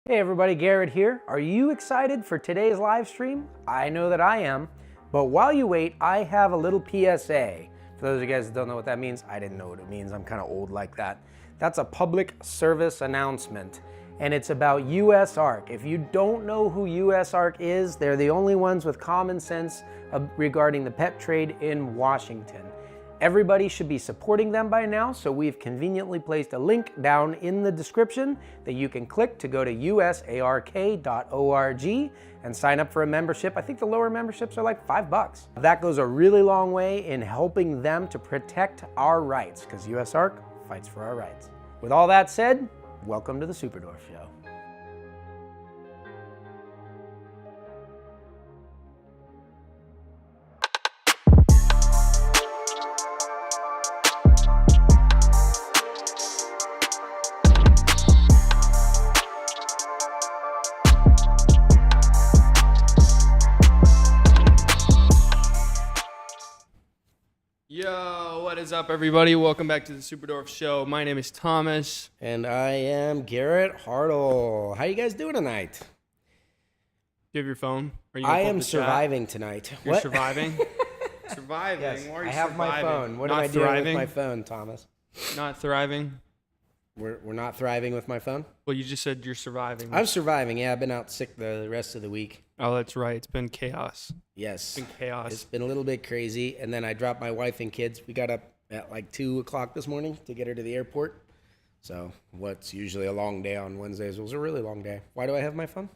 Hey everybody, Garrett here. Are you excited for today's live stream? I know that I am, but while you wait, I have a little PSA. For those of you guys that don't know what that means, I didn't know what it means. I'm kind of old like that. That's a public service announcement, and it's about US Ark. If you don't know who US Ark is, they're the only ones with common sense regarding the pet trade in Washington. Everybody should be supporting them by now, so we've conveniently placed a link down in the description that you can click to go to usark.org and sign up for a membership. I think the lower memberships are like $5. That goes a really long way in helping them to protect our rights, because US Ark fights for our rights. With all that said, welcome to the Superdwarf Show. Yo, what is up, everybody? Welcome back to the Superdwarf Show. My name is Thomas. And I am Garrett Hartle. How you guys doing tonight? Do you have your phone? I am surviving tonight. You're what? surviving? Surviving? Yes, Why are you I have surviving? my phone. What Not am I doing thriving? with my phone, Thomas? Not thriving? We're not thriving with my phone? Well, you just said you're surviving. I'm surviving. Yeah, I've been out sick the rest of the week. Oh, that's right. It's been chaos. Yes. It's been chaos. It's been a little bit crazy. And then I dropped my wife and kids. We got up at like 2 o'clock this morning to get her to the airport. So what's usually a long day on Wednesdays was a really long day. Why do I have my phone?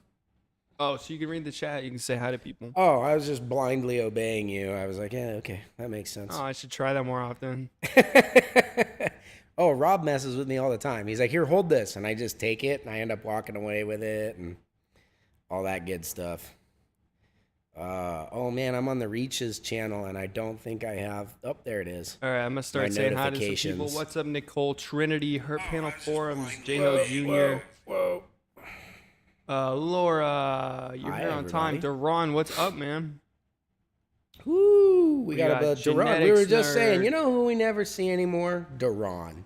Oh, so you can read the chat. You can say hi to people. Oh, I was just blindly obeying you. I was like, yeah, okay, that makes sense. Oh, I should try that more often. Oh, Rob messes with me all the time. He's like, here, hold this. And I just take it, and I end up walking away with it and all that good stuff. Oh, man, I'm on the Reaches channel, and I don't think I have... Oh, there it is. All right, I'm going to start saying hi to some people. What's up, Nicole? Trinity, Hurt Panel Forums, J-Ho Jr. Whoa. Laura, you're Hi, here on time. everybody. Duran, what's up, man? Woo, we got a Duran. We were just Genetics saying, nerd. you know who we never see anymore? Duran.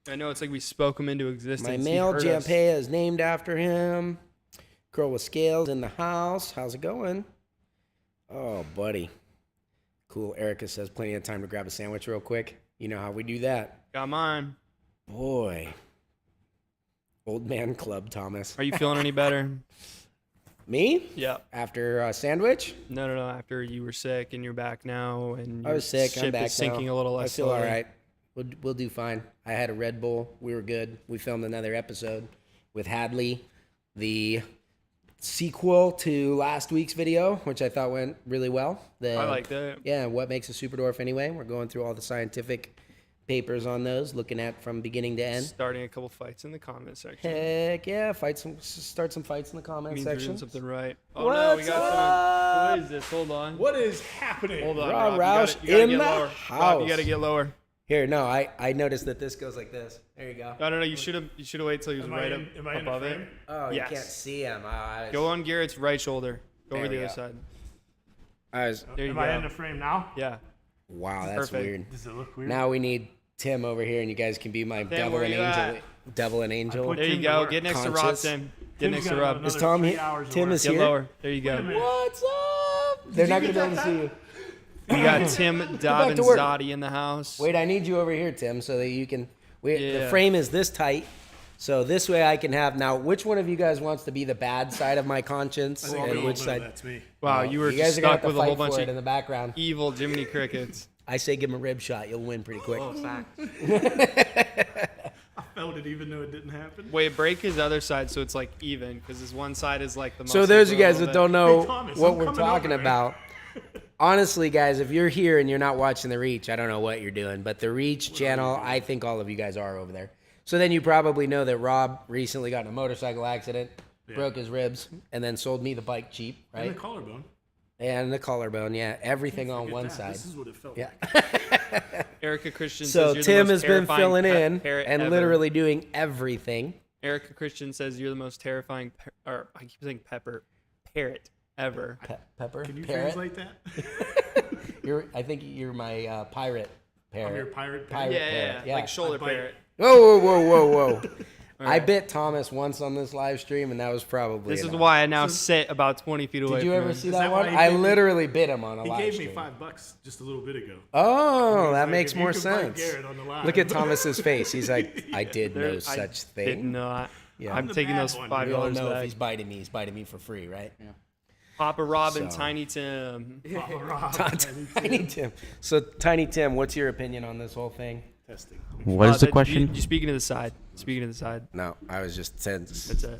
I know it's like we spoke him into existence. My He male heard us. Jampea is named after him. Girl with scales in the house. How's it going? Oh, buddy. Cool. Erica says plenty of time to grab a sandwich real quick. You know how we do that. Got mine. Boy. Old man club, Thomas. Are you feeling any better? Me? Yeah. After a sandwich? No. After you were sick and you're back now, and I was sick. Ship I'm back is sinking now. a little I less. feel all slowly. right. We'll do fine. I had a Red Bull. We were good. We filmed another episode with Hadley, the sequel to last week's video, which I thought went really well. I like that. Yeah, what makes a Superdwarf anyway? We're going through all the scientific papers on those, looking at from beginning to end. Starting a couple fights in the comment section. Heck yeah, start some fights in the comment Means we're section. doing something right. Oh no, we got someone. Who is this? Hold on. What is happening? Hold on, Rob Rob. Roush You gotta in get the lower. house. Rob, you gotta get lower. Here, no, I noticed that this goes like this. There you go. No. You should have waited till he was Am right I up in the above it. frame? Oh, Yes. you can't see him. Go on Garrett's right shoulder. Go There over the we other go. side. There you Am go. I in the frame now? Yeah. Wow, that's Perfect. weird. Does it look weird? Now we need Tim over here, and you guys can be my devil where and you angel. at? Devil and angel. put There you Tim to go. work. Get next to Rob, Conscious. Tim. Get Tim's next to got Rob. another Is Tom 3 here? hours of Tim work. is Get here. lower. There you Wait a go. minute. What's up? They're not gonna be able to see you. We got Tim back to work. Davinzati in the house. Wait, I need you over here, Tim, so that you can. The Yeah. frame is this tight, so this way I can have. Now, which one of you guys wants to be the bad side of my conscience, I think and we all which know side? that's me. Wow, you were You guys just are gonna have stuck to with a whole fight bunch for it in of the background. evil Jiminy Crickets. I say give him a rib shot. You'll win pretty quick. I felt it even though it didn't happen. Wait, break his other side so it's like even, because his one side is like the. So muscles those of are you a guys little that bit- don't know Hey, Thomas, what I'm we're coming talking over. about, honestly, guys, if you're here and you're not watching the Reach, I don't know what you're doing. But the Reach channel, I think all of you guys are over there. So then you probably know that Rob recently got in a motorcycle accident, broke his ribs, and then sold me the bike cheap, And right? the collarbone. And the collarbone, yeah, everything on Forget one that. side. This is what it felt Yeah. like. Erica Christian So says you're Tim the most has been terrifying filling in parrot and ever. literally doing everything. Erica Christian says you're the most terrifying, or I keep saying parrot ever. Pepper, Can you parrot. translate that? I think you're my pirate parrot. I'm your pirate Pirate Yeah, parrot, yeah. like shoulder I bite. parrot. Whoa, whoa, whoa, whoa, whoa. I bit Thomas once on this live stream, and that was probably This is why I now sit about 20 feet away Did you from ever him. see Is that that one? why he I gave me- literally bit him on a live He gave stream. me $5 just a little bit ago. Oh, that like, makes if more you could bite sense. Garrett on the live. Look at Thomas's face. He's like, I did no I such did thing. not. Yeah. I'm the taking bad those one. $5 We all know if back. he's biting me, he's biting me for free, right? Yeah. Papa Rob and So- Tiny Tim. Papa Rob. Tiny Tim. So, Tiny Tim, what's your opinion on this whole thing? Testing. What is the question? You speaking to the side. Speaking to the side. No, I was just it.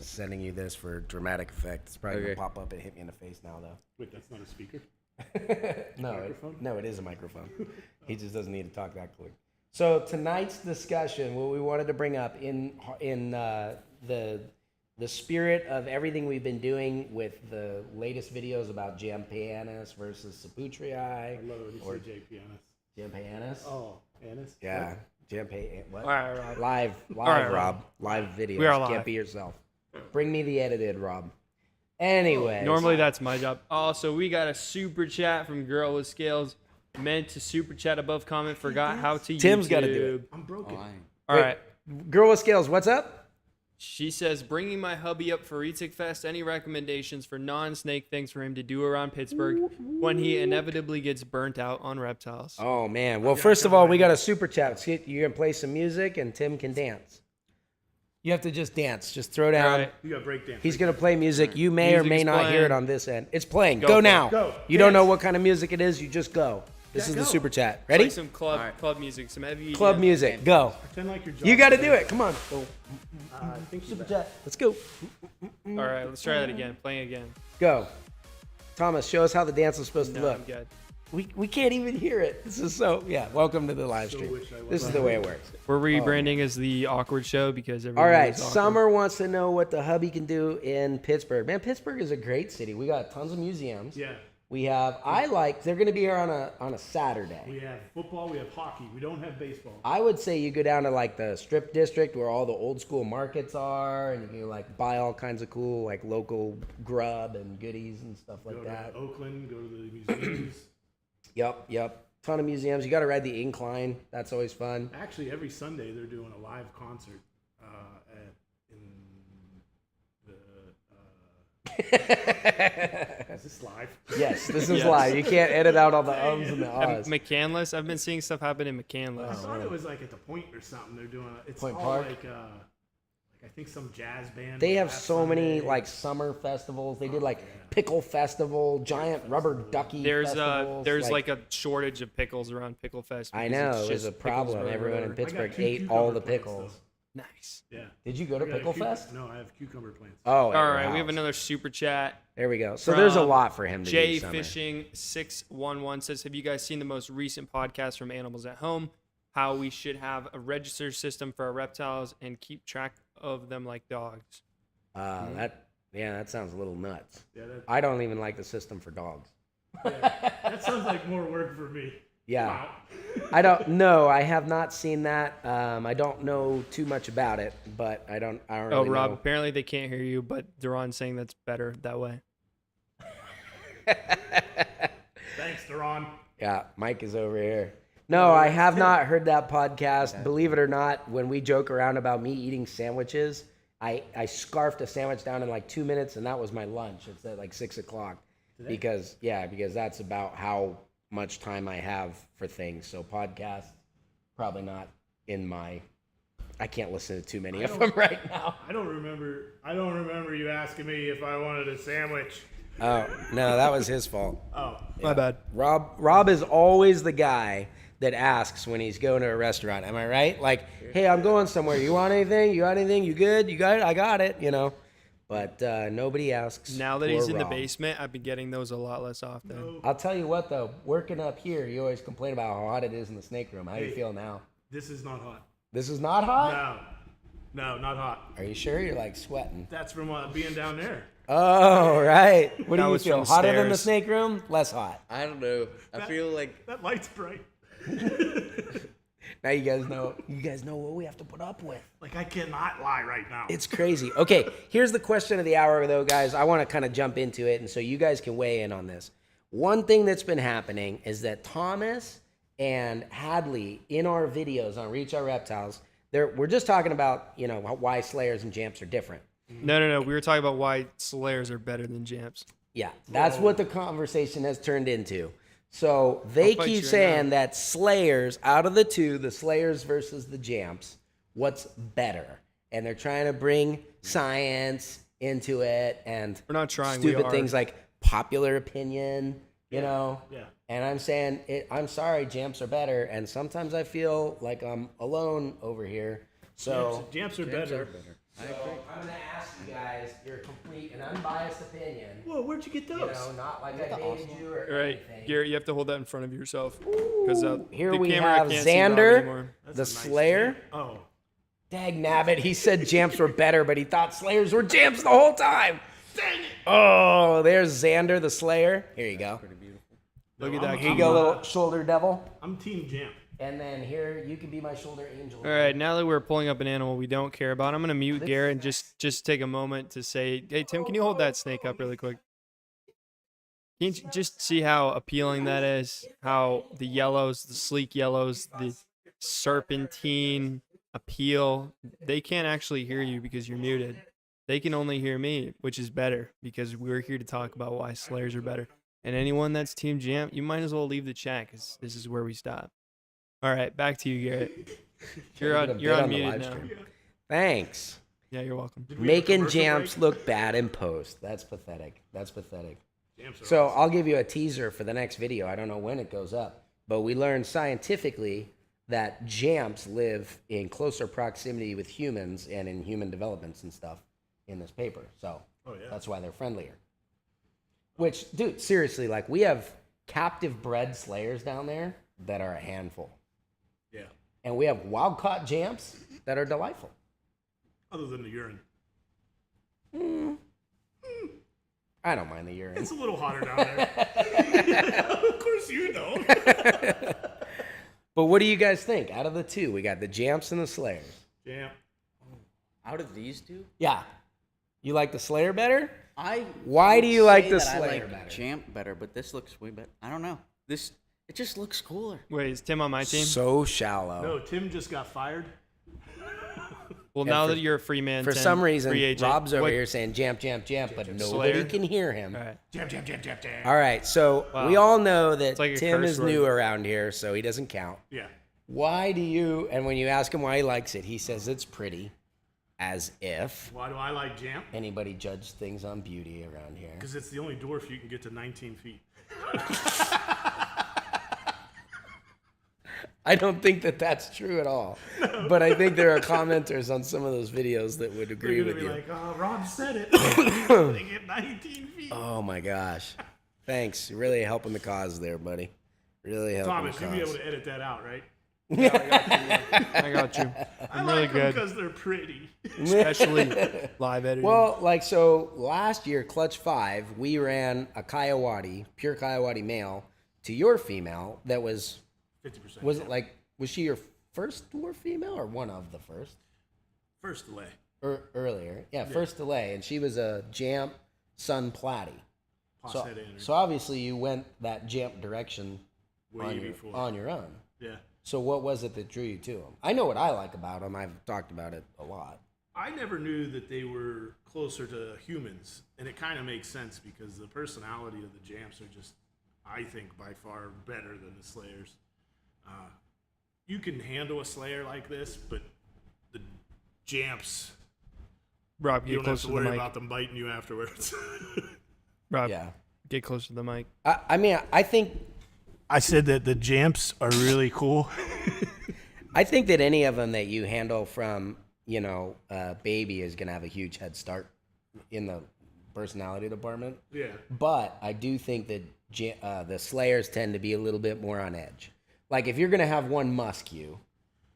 sending you this for dramatic effect. It's probably Okay. gonna pop up and hit me in the face now, though. Wait, that's not a speaker? No, it is a microphone. He just doesn't need to talk that quick. So tonight's discussion, what we wanted to bring up in the spirit of everything we've been doing with the latest videos about Jampanus versus Saputrii. I love it when you say JPNS. Jampanus? Oh, Annis? Yeah. What? All right, Rob. Live, right, Rob. Live videos. We are live. Can't be yourself. Bring me the edited, Rob. Anyway. Normally that's my job. Also, we got a super chat from Girl with Scales. Meant to super chat above comment. Forgot how to Tim's YouTube. gotta do it. I'm broken. All right. Girl with Scales, what's up? She says, bringing my hubby up for Reetzig Fest. Any recommendations for non-snake things for him to do around Pittsburgh when he inevitably gets burnt out on reptiles? Oh, man. Well, first of all, we got a super chat. See, you're going to play some music, and Tim can dance. You have to just dance. Just throw down. All right. You got breakdance. He's going to play music. You may or Music may is not hear playing. it on this end. It's playing. Go Go for it. now. Go. You don't know Dance. what kind of music it is. You just go. This is the go. super chat. Play Ready? some club music, some heavy Club EDM. music. Go. Pretend like your job. You got to do it. Come on. Go. I think Super chat. Let's go. All right, let's try that again. Playing again. Go. Thomas, show us how the dance is supposed to No, look. I'm good. We can't even hear it. This is so, yeah. Welcome to the live stream. wish I was This is the way it works. We're rebranding as the Awkward Show because All everyone right, is awkward. Summer wants to know what the hubby can do in Pittsburgh. Man, Pittsburgh is a great city. We got tons of museums. Yeah. We have. They're going to be here on a Saturday. We have football. We have hockey. We don't have baseball. I would say you go down to like the Strip District where all the old school markets are, and you can like buy all kinds of cool like local grub and goodies and stuff like Go that. to Oakland. Go to the museums. Yep. Ton of museums. You got to ride the incline. That's always fun. Actually, every Sunday they're doing a live concert Is this live? Yes, this is Yes. live. You can't edit out all the ums and the ahs. McCandless. I've been seeing stuff happen in I McCandless. thought it was like at the Point or something. They're doing it's Point all Park? like I think some jazz band. They have last so many Sunday. like summer festivals. They did like pickle festival, giant rubber ducky festivals. There's like a shortage of pickles around Pickle Fest. I because know it's it was just a pickles problem. wherever. Everyone in I got Pittsburgh 2 ate cucumber all the plants, pickles. though. Nice. Yeah. Did you go to I got a Pickle cucumber- Fest? No, I have cucumber plants. Oh, All at your right, we have house. another super chat. There we go. So there's a from lot for him to Jay do. Summer. Fishing 611 says, "Have you guys seen the most recent podcast from Animals at Home? How we should have a register system for our reptiles and keep track of them like dogs." That sounds a little nuts. Yeah, I don't even like the system for dogs. that sounds like more work for me. Yeah. Wow. I don't know. I have not seen that. I don't know too much about it, but I don't really Oh, Rob, know. apparently they can't hear you, but Duran's saying that's better that way. Thanks, Duran. Yeah, Mike is over here. No, I have not heard that podcast. Believe it or not, when we joke around about me eating sandwiches, I scarfed a sandwich down in like 2 minutes, and that was my lunch. It's at like 6 o'clock. Because that's about how much time I have for things. So podcast, probably not in my. I can't listen to too many of them right now. I don't remember you asking me if I wanted a sandwich. Oh no, that was his fault. Oh, My bad. Rob is always the guy that asks when he's going to a restaurant. Am I right? Like, hey, I'm going somewhere. You want anything? You got anything? You good? You got it? I got it. You know. But nobody asks. Now that for he's in the Rob. basement, I've been getting those a lot less often. I'll tell you what though, working up here, you always complain about how hot it is in the snake room. How do you Hey. feel now? this is not hot. This is not hot? No, not hot. Are you sure? You're like sweating. That's from being down there. Oh, right. What That do you was feel? from Hotter than the stairs. snake room? Less hot. I don't know. I feel like That light's bright. Now you guys know what we have to put up with. Like I cannot lie right now. It's crazy. Okay, here's the question of the hour though, guys. I want to kind of jump into it and so you guys can weigh in on this. One thing that's been happening is that Thomas and Hadley in our videos on Reach Our Reptiles, we're just talking about, you know, why Slayers and Jamps are different. No. We were talking about why Selayers are better than JAMPS. Yeah, that's what the conversation has turned into. So they fight keep you right saying now. that Slayers, out of the two, the Slayers versus the Jamps, what's better? And they're trying to bring science into it and We're not trying. We stupid are. things like popular opinion, you know? Yeah. And I'm saying, I'm sorry, Jamps are better. And sometimes I feel like I'm alone over here. So Jamps are better. I'm going to ask you guys your complete and unbiased opinion. Whoa, where'd you get those? You know, not like I dated you or All right, anything. Garrett, you have to hold that in front of yourself because Here the we camera have can't see Rob Xander, anymore. That's the a nice Slayer. Jamp. Oh. Dag nabbit, he said Jamps were better, but he thought Slayers were Jamps the whole time. Dang it. Oh, there's Xander, the Slayer. Here you go. Look at No, that. Here you go, little shoulder devil. I'm Team Jamp. And then here, you can be my shoulder angel. All right, now that we're pulling up an animal we don't care about, I'm going to mute Garrett and just take a moment to say, hey, Tim, can you hold that snake up really quick? Can you just see how appealing that is? How the yellows, the sleek yellows, the serpentine appeal, they can't actually hear you because you're muted. They can only hear me, which is better because we're here to talk about why Slayers are better. And anyone that's Team Jamp, you might as well leave the chat because this is where we stop. All right, back to you, Garrett. You're on the unmuted live now. stream. Thanks. Yeah, you're welcome. Did we have a Making commercial Jamps break? look bad in post. That's pathetic. That's pathetic. Jamps are So awesome. I'll give you a teaser for the next video. I don't know when it goes up, but we learned scientifically that Jamps live in closer proximity with humans and in human developments and stuff in this paper. So Oh, yeah. that's why they're friendlier. Which, dude, seriously, like we have captive bred Slayers down there that are a handful. Yeah. And we have wild caught Jamps that are delightful. Other than the urine. I don't mind the urine. It's a little hotter down there. Of course you don't. But what do you guys think? Out of the two, we got the Jamps and the Slayers. Jamp. Out of these two, Yeah. You like the Slayer better? I. Why would do you like say the that I Slayer like better? Jamp better, but this looks way better. I don't know. It just looks cooler. Wait, is Tim on my team? So shallow. No, Tim just got fired. Well, Yeah, now for- that you're a free man, For 10, some reason, free agent, Rob's over what- here saying Jamp, but nobody Slayer? can hear him. All right. Jamp, jamp, jamp, jamp, jamp. All right, so Wow. we all know that It's like a Tim curse is word. new around here, so he doesn't count. Yeah. Why do you, and when you ask him why he likes it, he says it's pretty, as if Why do I like Jamp? anybody judged things on beauty around here. Because it's the only dwarf you can get to 19 feet. I don't think that that's true at all. But I think there are commenters on some of those videos that would agree They're going with to be you. like, oh, Rob said it. They get 19 feet. Oh my gosh. Thanks. You're really helping the cause there, buddy. Really helping Thomas, the you'll be able cause. to edit that out, right? I got you. I I'm really like them good, because they're pretty. especially live editing. Well, like, so last year, Clutch 5, we ran a Coyote, pure Coyote male, to your female that was 50%. was it like, was she your first dwarf female or one of the first? First delay. Earlier. Yeah, first delay. And she was a Jamp Sun Platy. So, Head in her. so obviously you went that Jamp direction Way before. on your own. Yeah. So what was it that drew you to them? I know what I like about them. I've talked about it a lot. I never knew that they were closer to humans, and it kind of makes sense because the personality of the Jamps are just, I think, by far better than the Slayers. You can handle a Slayer like this, but the Jamps, Rob, you get don't have closer to to the worry mic. about them biting you afterwards. Rob, Yeah. get closer to the mic. I mean, I think I said that the Jamps are really cool. I think that any of them that you handle from, baby is going to have a huge head start in the personality department. Yeah. But I do think that the Slayers tend to be a little bit more on edge. Like if you're going to have one musk you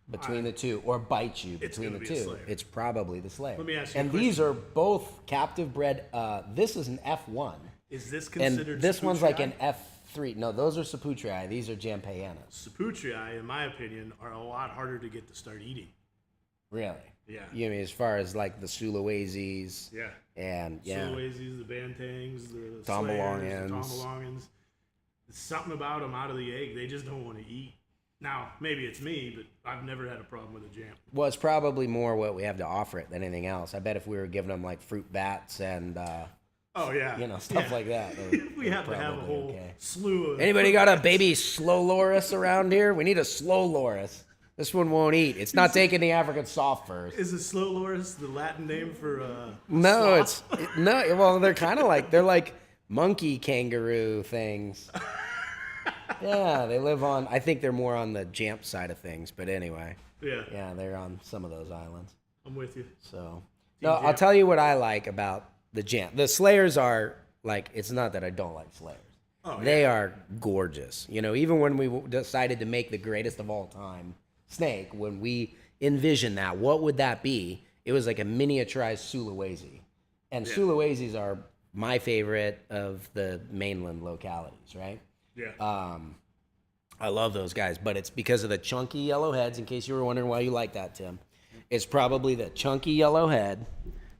between the two or bite you It's between gonna the be a two, Slayer. it's probably the Slayer. Let me ask you a and these question. are both captive bred. This is an F1. Is this And considered this one's like Suputrii? an F3. No, those are Suputrii. These are Jampayanas. Suputrii, in my opinion, are a lot harder to get to start eating. Really? Yeah. You mean as far as like the Sulawesi's Yeah. and Sulawesi's, the Bantangs, the Tombolongans. Slayers, the Tombolongans. There's something about them out of the egg. They just don't want to eat. Now, maybe it's me, but I've never had a problem with a JAMP. Well, it's probably more what we have to offer it than anything else. I bet if we were giving them like fruit bats and Oh yeah, stuff like that. We have to have a whole slew of. Anybody got a baby slow loris around here? We need a slow loris. This one won't eat. It's not taking the African soft furs. Is a slow loris the Latin name for No, sloth? no. Well, they're kind of like monkey kangaroo things. Yeah, they live on. I think they're more on the JAMP side of things, but anyway. Yeah, they're on some of those islands. I'm with you. So, no, I'll tell you what I like about the JAMP. The Selayers are like. It's not that I don't like Selayers. Oh, They are gorgeous. Even when we decided to make the greatest of all time snake, when we envisioned that, what would that be? It was like a miniaturized Sulawesi. And Sulawesi's are my favorite of the mainland localities, right? Yeah. I love those guys, but it's because of the chunky yellow heads, in case you were wondering why you like that, Tim. It's probably the chunky yellow head,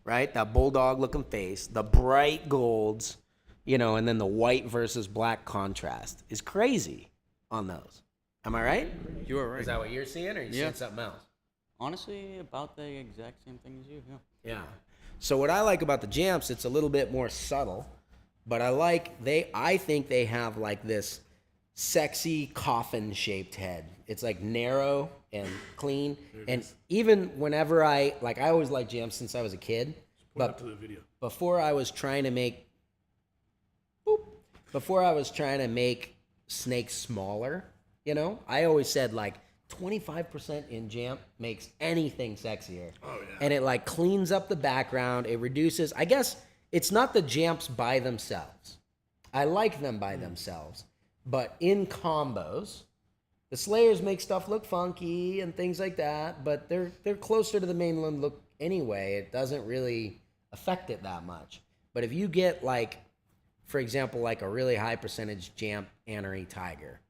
right? That bulldog looking face, the bright golds, and then the white versus black contrast is crazy on those. Am I right? You are right. Is that what you're seeing, or are you seeing something else? Honestly, about the exact same thing as you. Yeah. Yeah. So what I like about the JAMPs, it's a little bit more subtle, but I think they have like this sexy coffin-shaped head. It's like narrow and clean, and even whenever I always liked JAMPs since I was a kid. Point up to the video. Before I was trying to make snakes smaller, I always said like 25% in JAMP makes anything sexier. Oh yeah. And it like cleans up the background. It reduces. I guess it's not the JAMPs by themselves. I like them by themselves, but in combos, the Selayers make stuff look funky and things like that. But they're closer to the mainland look anyway. It doesn't really affect it that much. But if you get like, for example, like a really high percentage JAMP Anery tiger,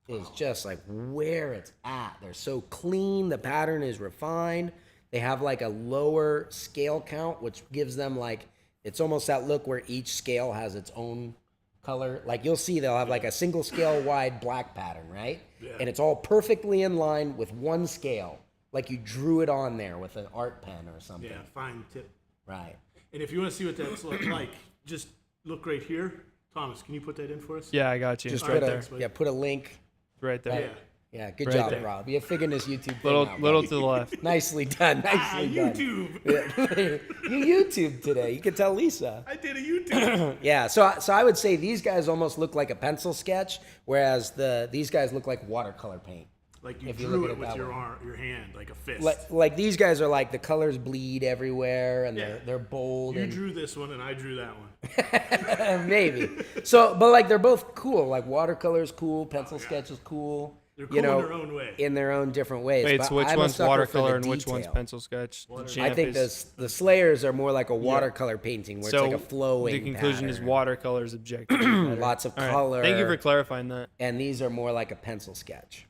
is just like where it's at. They're so clean. The pattern is refined. They have like a lower scale count, which gives them like, it's almost that look where each scale has its own color. Like you'll see they'll have like a single scale wide black pattern, right? Yeah. And it's all perfectly in line with one scale. Like you drew it on there with an art pen or something. Yeah, fine tip. Right. And if you want to see what that's like, just look right here. Thomas, can you put that in for us? Yeah, I got you. Just It's right put there. put a link. Right there. Yeah. Yeah, good Right job, there. Rob. You're figuring this YouTube thing Little out, little buddy. to the left. Nicely done. Nicely done. YouTube. You YouTube today. You can tell Lisa. I did a YouTube. Yeah, so I would say these guys almost look like a pencil sketch, whereas these guys look like watercolor paint. Like you If you drew look at it it with that your way. arm, your hand, like a fist. Like these guys are like the colors bleed everywhere and Yeah. they're bold. You and drew this one and I drew that one. maybe. So, but like they're both cool. Like watercolor is cool, pencil sketch is cool. They're cool in their own way. In their own different ways. Wait, But so which I'm a one's sucker for the watercolor and which one's detail. pencil sketch? The I JAMP think is- the Selayers are more like a watercolor painting where so it's like a flowing the conclusion is pattern. watercolor is objective. Lots of All right. color. Thank you for clarifying that. And these are more like a pencil sketch.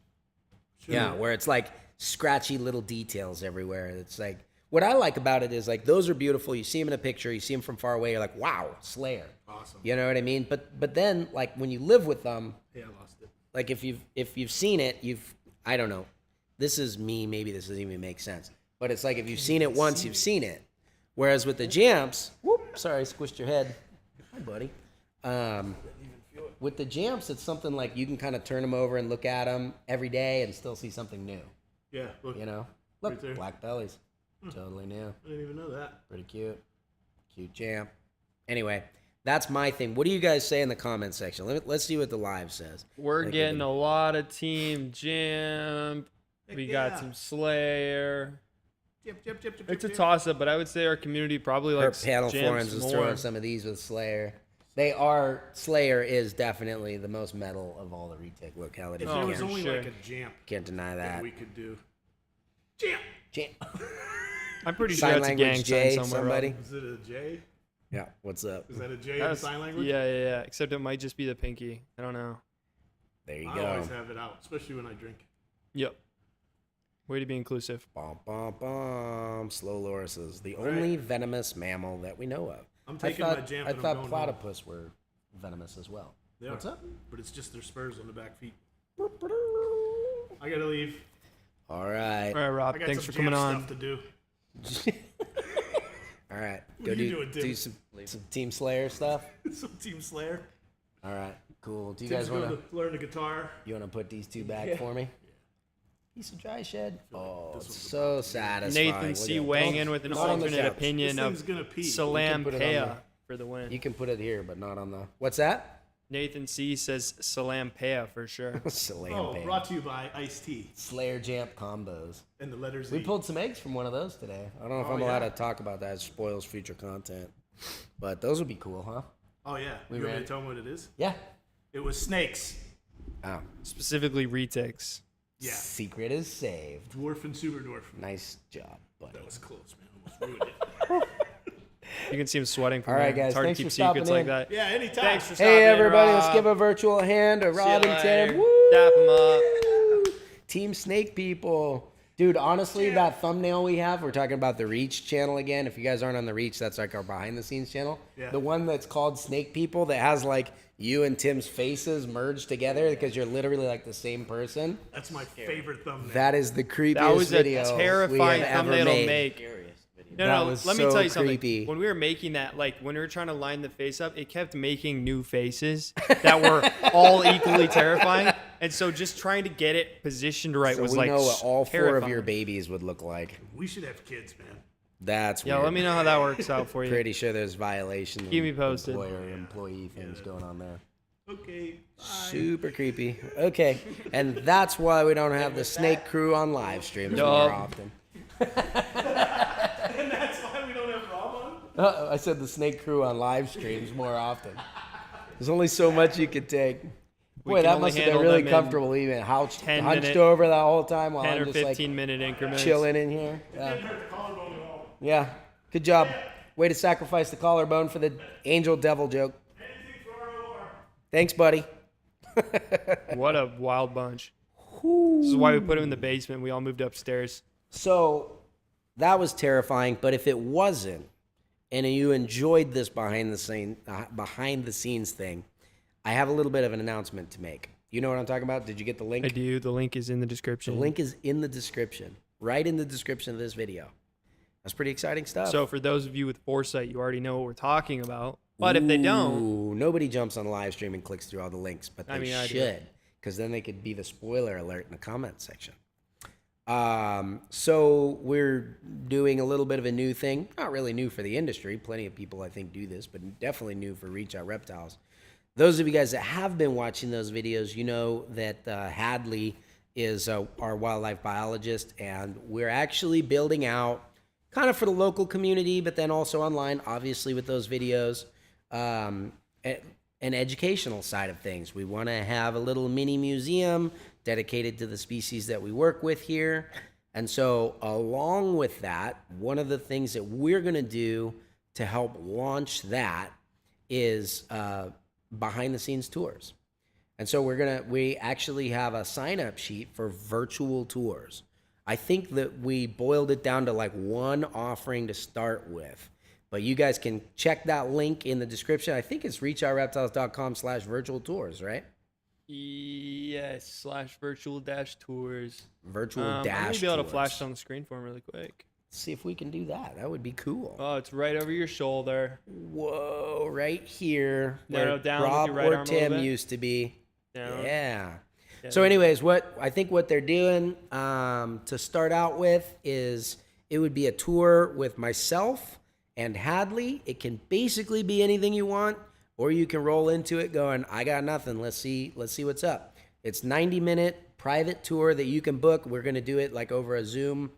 Sure. Yeah, where it's like scratchy little details everywhere. It's like, what I like about it is like those are beautiful. You see them in a picture, you see them from far away, you're like, wow, Slayer. Awesome. You know what I mean? But then like when you live with them, Yeah, I lost it. like if you've seen it, I don't know. This is me, maybe this doesn't even make sense. But it's like if you've seen it once, you've seen it. Whereas with the JAMPs, sorry, I squished your head. Hi, buddy. With the JAMPs, it's something like you can kind of turn them over and look at them every day and still see something new. Yeah, look. You know? Look, Right there. black bellies. Totally new. I didn't even know that. Pretty cute. Cute JAMP. Anyway, that's my thing. What do you guys say in the comment section? Let's see what the live says. We're Like, getting a lot of Team JAMP. We got yeah. some Slayer. Jip, jip, jip, jip, It's a jip. toss up, but I would say our community probably Her likes panel JAMPs forums is more. throwing some of these with Slayer. Slayer is definitely the most metal of all the retake localities. If Oh, there was for only sure. like a JAMP Can't deny that that. we could do. JAMP! I'm pretty sure Sign that's a language gang J, sign somewhere. somebody? Rob. Is it a J? Yeah, what's up? Is that a J in That's- sign language? Yeah. Except it might just be the pinky. I don't know. There you I go. always have it out, especially when I drink. Yep. Way to be inclusive. Bom, bom, bom. Slow lorises, the only venomous mammal that we know of. I'm taking my JAMP I and I'm thought going platypus were venomous as well. They What's are, up? But it's just their spurs on the back feet. I gotta leave. All right. All right, Rob. I got Thanks some for coming Jamps on. stuff to do. All right. What Go are you doing, Tim? do some Team Slayer stuff. Some Team Slayer. All right. Cool. Do you Tim's guys want going to? to learn the guitar. You want to put these two back for me? Piece of dry shed. Oh, this it's one's so satisfying. Nathan Look C. at it. weighing Don't- in with an not on the alternate couch. opinion This of thing's gonna pee. Salam put it on Pea for the win. You can put it here, but not on the. What's that? Nathan C. says Salam Pea for sure. Salam Oh, Pan. brought to you by Ice-T Slayer Jamp combos. and the letters We E. pulled some eggs from one of those today. I don't know if Oh, I'm allowed yeah? to talk about that. It spoils future content. But those would be cool, huh? Oh, yeah. We You want me ran- to tell them what it is? Yeah. It was snakes. Oh. Specifically retics. Yeah. Secret is saved. Dwarf and Superdwarf. Nice job, buddy. That was close, man. Almost ruined it. You can see him sweating from All right, there. guys, It's hard thanks to keep for stopping secrets like in. that. Yeah, anytime. Thanks for stopping Hey, in, everybody, let's Rob. give a virtual hand to See Rob you and Tim. later. Woo! Dap 'em up. Team Snake people. Dude, honestly, that thumbnail we have, we're talking about the Reach channel again. If you guys aren't on the Reach, that's like our behind the scenes channel. Yeah. The one that's called Snake People that has like you and Tim's faces merged together because you're literally like the same person. That's my favorite thumbnail. That is the creepiest That was a video terrifying we have ever thumbnail to made. make. Scariest video. No, That no, was let me so tell you something. creepy. When we were making that, like when we were trying to line the face up, it kept making new faces that were all equally terrifying. And so just trying to get it positioned right So was we like know what all four of terrifying. your babies would look like. We should have kids, man. That's Yeah, weird. let me know how that works out for you. Pretty sure there's violation. Keep me of posted. Employee things going on there. Okay. Bye. Super creepy. Okay, and that's why we don't have the Snake Crew on live streams more Yup. often. And that's why we don't have Rob on? I said the Snake Crew on live streams more often. There's only so much you could take. Boy, can that only must have been handle really them in comfortable, even hunched 10-minute over that whole time while 10 I'm or just 15-minute like increments. chilling in here. Yeah. Didn't hurt the collarbone at all. Yeah, good job. Way to sacrifice the collarbone for the angel devil joke. Anything for our war. Thanks, buddy. What a wild bunch. This is why we put him in the basement. We all moved upstairs. So that was terrifying. But if it wasn't, and you enjoyed this behind the scenes thing, I have a little bit of an announcement to make. You know what I'm talking about? Did you get the link? I do. The link is in the The description. link is in the description, right in the description of this video. That's pretty exciting stuff. So for those of you with foresight, you already know what we're talking about. But if they don't, Ooh, nobody jumps on live stream and clicks through all the links, but they I mean, I do. should, because then they could be the spoiler alert in the comment section. So we're doing a little bit of a new thing. Not really new for the industry. Plenty of people, I think, do this, but definitely new for Out Reptiles. Those of you guys that have been watching those videos, you know that Hadley is our wildlife biologist, and we're actually building out, kind of for the local community, but then also online, obviously, with those videos, an educational side of things. We want to have a little mini museum dedicated to the species that we work with here. And so along with that, one of the things that we're going to do to help launch that is behind the scenes tours. And so we actually have a sign up sheet for virtual tours. I think that we boiled it down to like one offering to start with, but you guys can check that link in the description. I think it's reachourreptiles.com/virtual tours, right? yes, /virtual-tours. Virtual I'm dash gonna be able to tours. flash it on the screen for him really quick. See if we can do that. That would be cool. Oh, it's right over your shoulder. Whoa, right here. No, where no, down with Rob your right or arm a little Tim bit. used to be. Down. Yeah. Yeah, So anyways, what they're doing to start out with is it would be a tour with myself and Hadley. It can basically be anything you want, or you can roll into it going, I got nothing. Let's see what's up. It's 90-minute private tour that you can book. We're going to do it like over a Zoom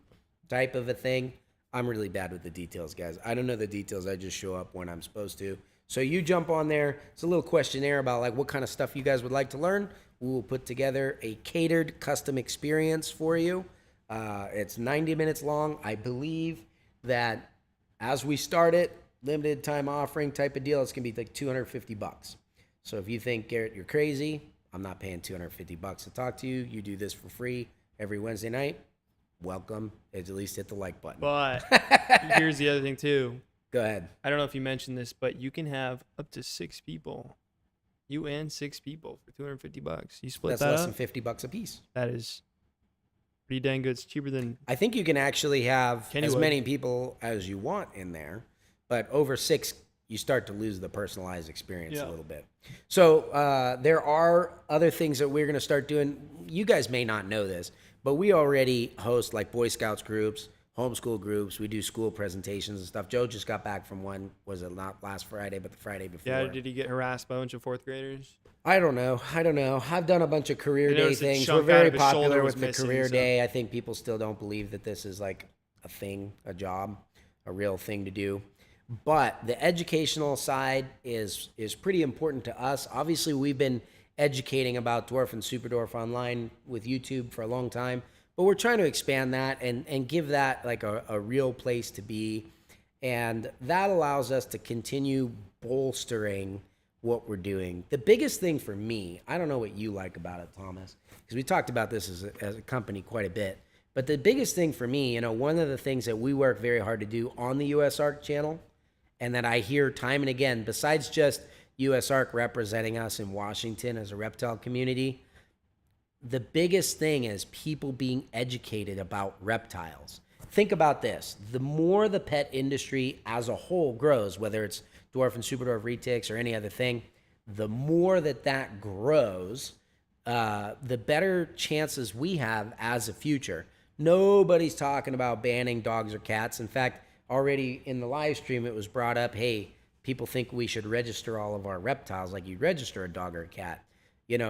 type of a thing. I'm really bad with the details, guys. I don't know the details. I just show up when I'm supposed to. So you jump on there. It's a little questionnaire about like what kind of stuff you guys would like to learn. We will put together a catered custom experience for you. It's 90 minutes long. I believe that as we start it, limited time offering type of deal, it's going to be like $250. So if you think, Garrett, you're crazy, I'm not paying $250 to talk to you. You do this for free every Wednesday night. Welcome. At least hit the like button. But here's the other thing too. Go ahead. I don't know if you mentioned this, but you can have up to 6 people. You and 6 people for $250. You split That's that less up. than $50 a piece. That is pretty dang good. It's cheaper than. I think you can actually have as Kennywood. many people as you want in there, but over 6, you start to lose the personalized experience a little bit. So there are other things that we're going to start doing. You guys may not know this, but we already host like Boy Scouts groups, homeschool groups. We do school presentations and stuff. Joe just got back from one. Was it not last Friday, but the Friday before? Yeah, did he get harassed by a bunch of 4th graders? I don't know. I've done a bunch of career I day noticed a things. chunk We're out very of his shoulder popular was with the missing, career so- day. I think people still don't believe that this is like a thing, a job, a real thing to do. But the educational side is pretty important to us. Obviously, we've been educating about Dwarf and Superdwarf online with YouTube for a long time, but we're trying to expand that and give that like a real place to be. And that allows us to continue bolstering what we're doing. The biggest thing for me, I don't know what you like about it, Thomas, because we talked about this as a company quite a bit, but the biggest thing for me, one of the things that we work very hard to do on the US Ark channel, and that I hear time and again, besides just US Ark representing us in Washington as a reptile community, the biggest thing is people being educated about reptiles. Think about this. The more the pet industry as a whole grows, whether it's Dwarf and Superdwarf retics or any other thing, the more that grows, the better chances we have as a future. Nobody's talking about banning dogs or cats. In fact, already in the live stream, it was brought up, hey, people think we should register all of our reptiles like you'd register a dog or a cat.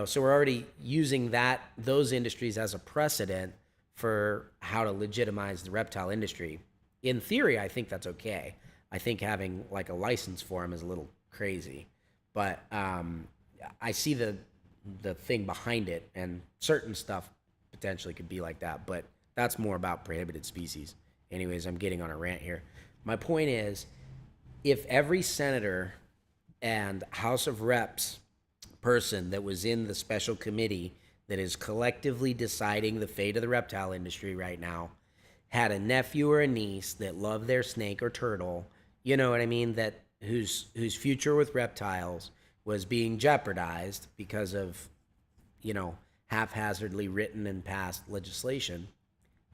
So we're already using those industries as a precedent for how to legitimize the reptile industry. In theory, I think that's okay. I think having like a license for them is a little crazy, but I see the thing behind it, and certain stuff potentially could be like that, but that's more about prohibited species. Anyways, I'm getting on a rant here. My point is, if every senator and House of Reps person that was in the special committee that is collectively deciding the fate of the reptile industry right now had a nephew or a niece that loved their snake or turtle, you know what I mean, that whose future with reptiles was being jeopardized because of, haphazardly written and passed legislation,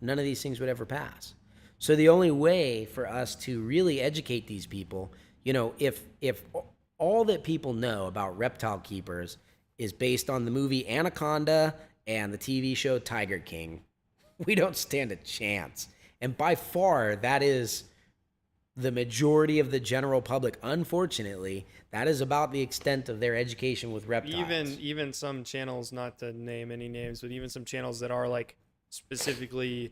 none of these things would ever pass. So the only way for us to really educate these people, if all that people know about reptile keepers is based on the movie Anaconda and the TV show Tiger King, we don't stand a chance. And by far, that is the majority of the general public. Unfortunately, that is about the extent of their education with reptiles. Even some channels, not to name any names, but even some channels that are like specifically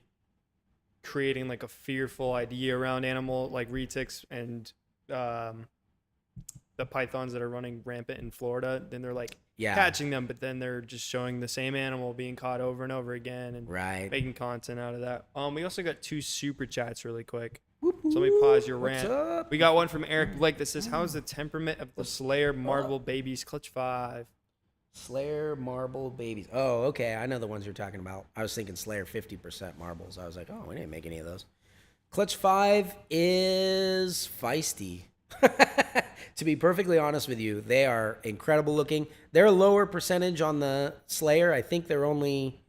creating like a fearful idea around animal like retics and the pythons that are running rampant in Florida, then they're like catching them, but then they're just showing the same animal being caught over and over again and making content out of that. We also got 2 super chats really quick. So let me pause your rant. Up? We got one from Eric Blake that says, how's the temperament of the Slayer marble babies clutch 5? Slayer marble babies. Oh, okay. I know the ones you're talking about. I was thinking Slayer 50% marbles. I was like, oh, we didn't make any of those. Clutch 5 is feisty. To be perfectly honest with you, they are incredible looking. They're a lower percentage on the Slayer. I think they're only,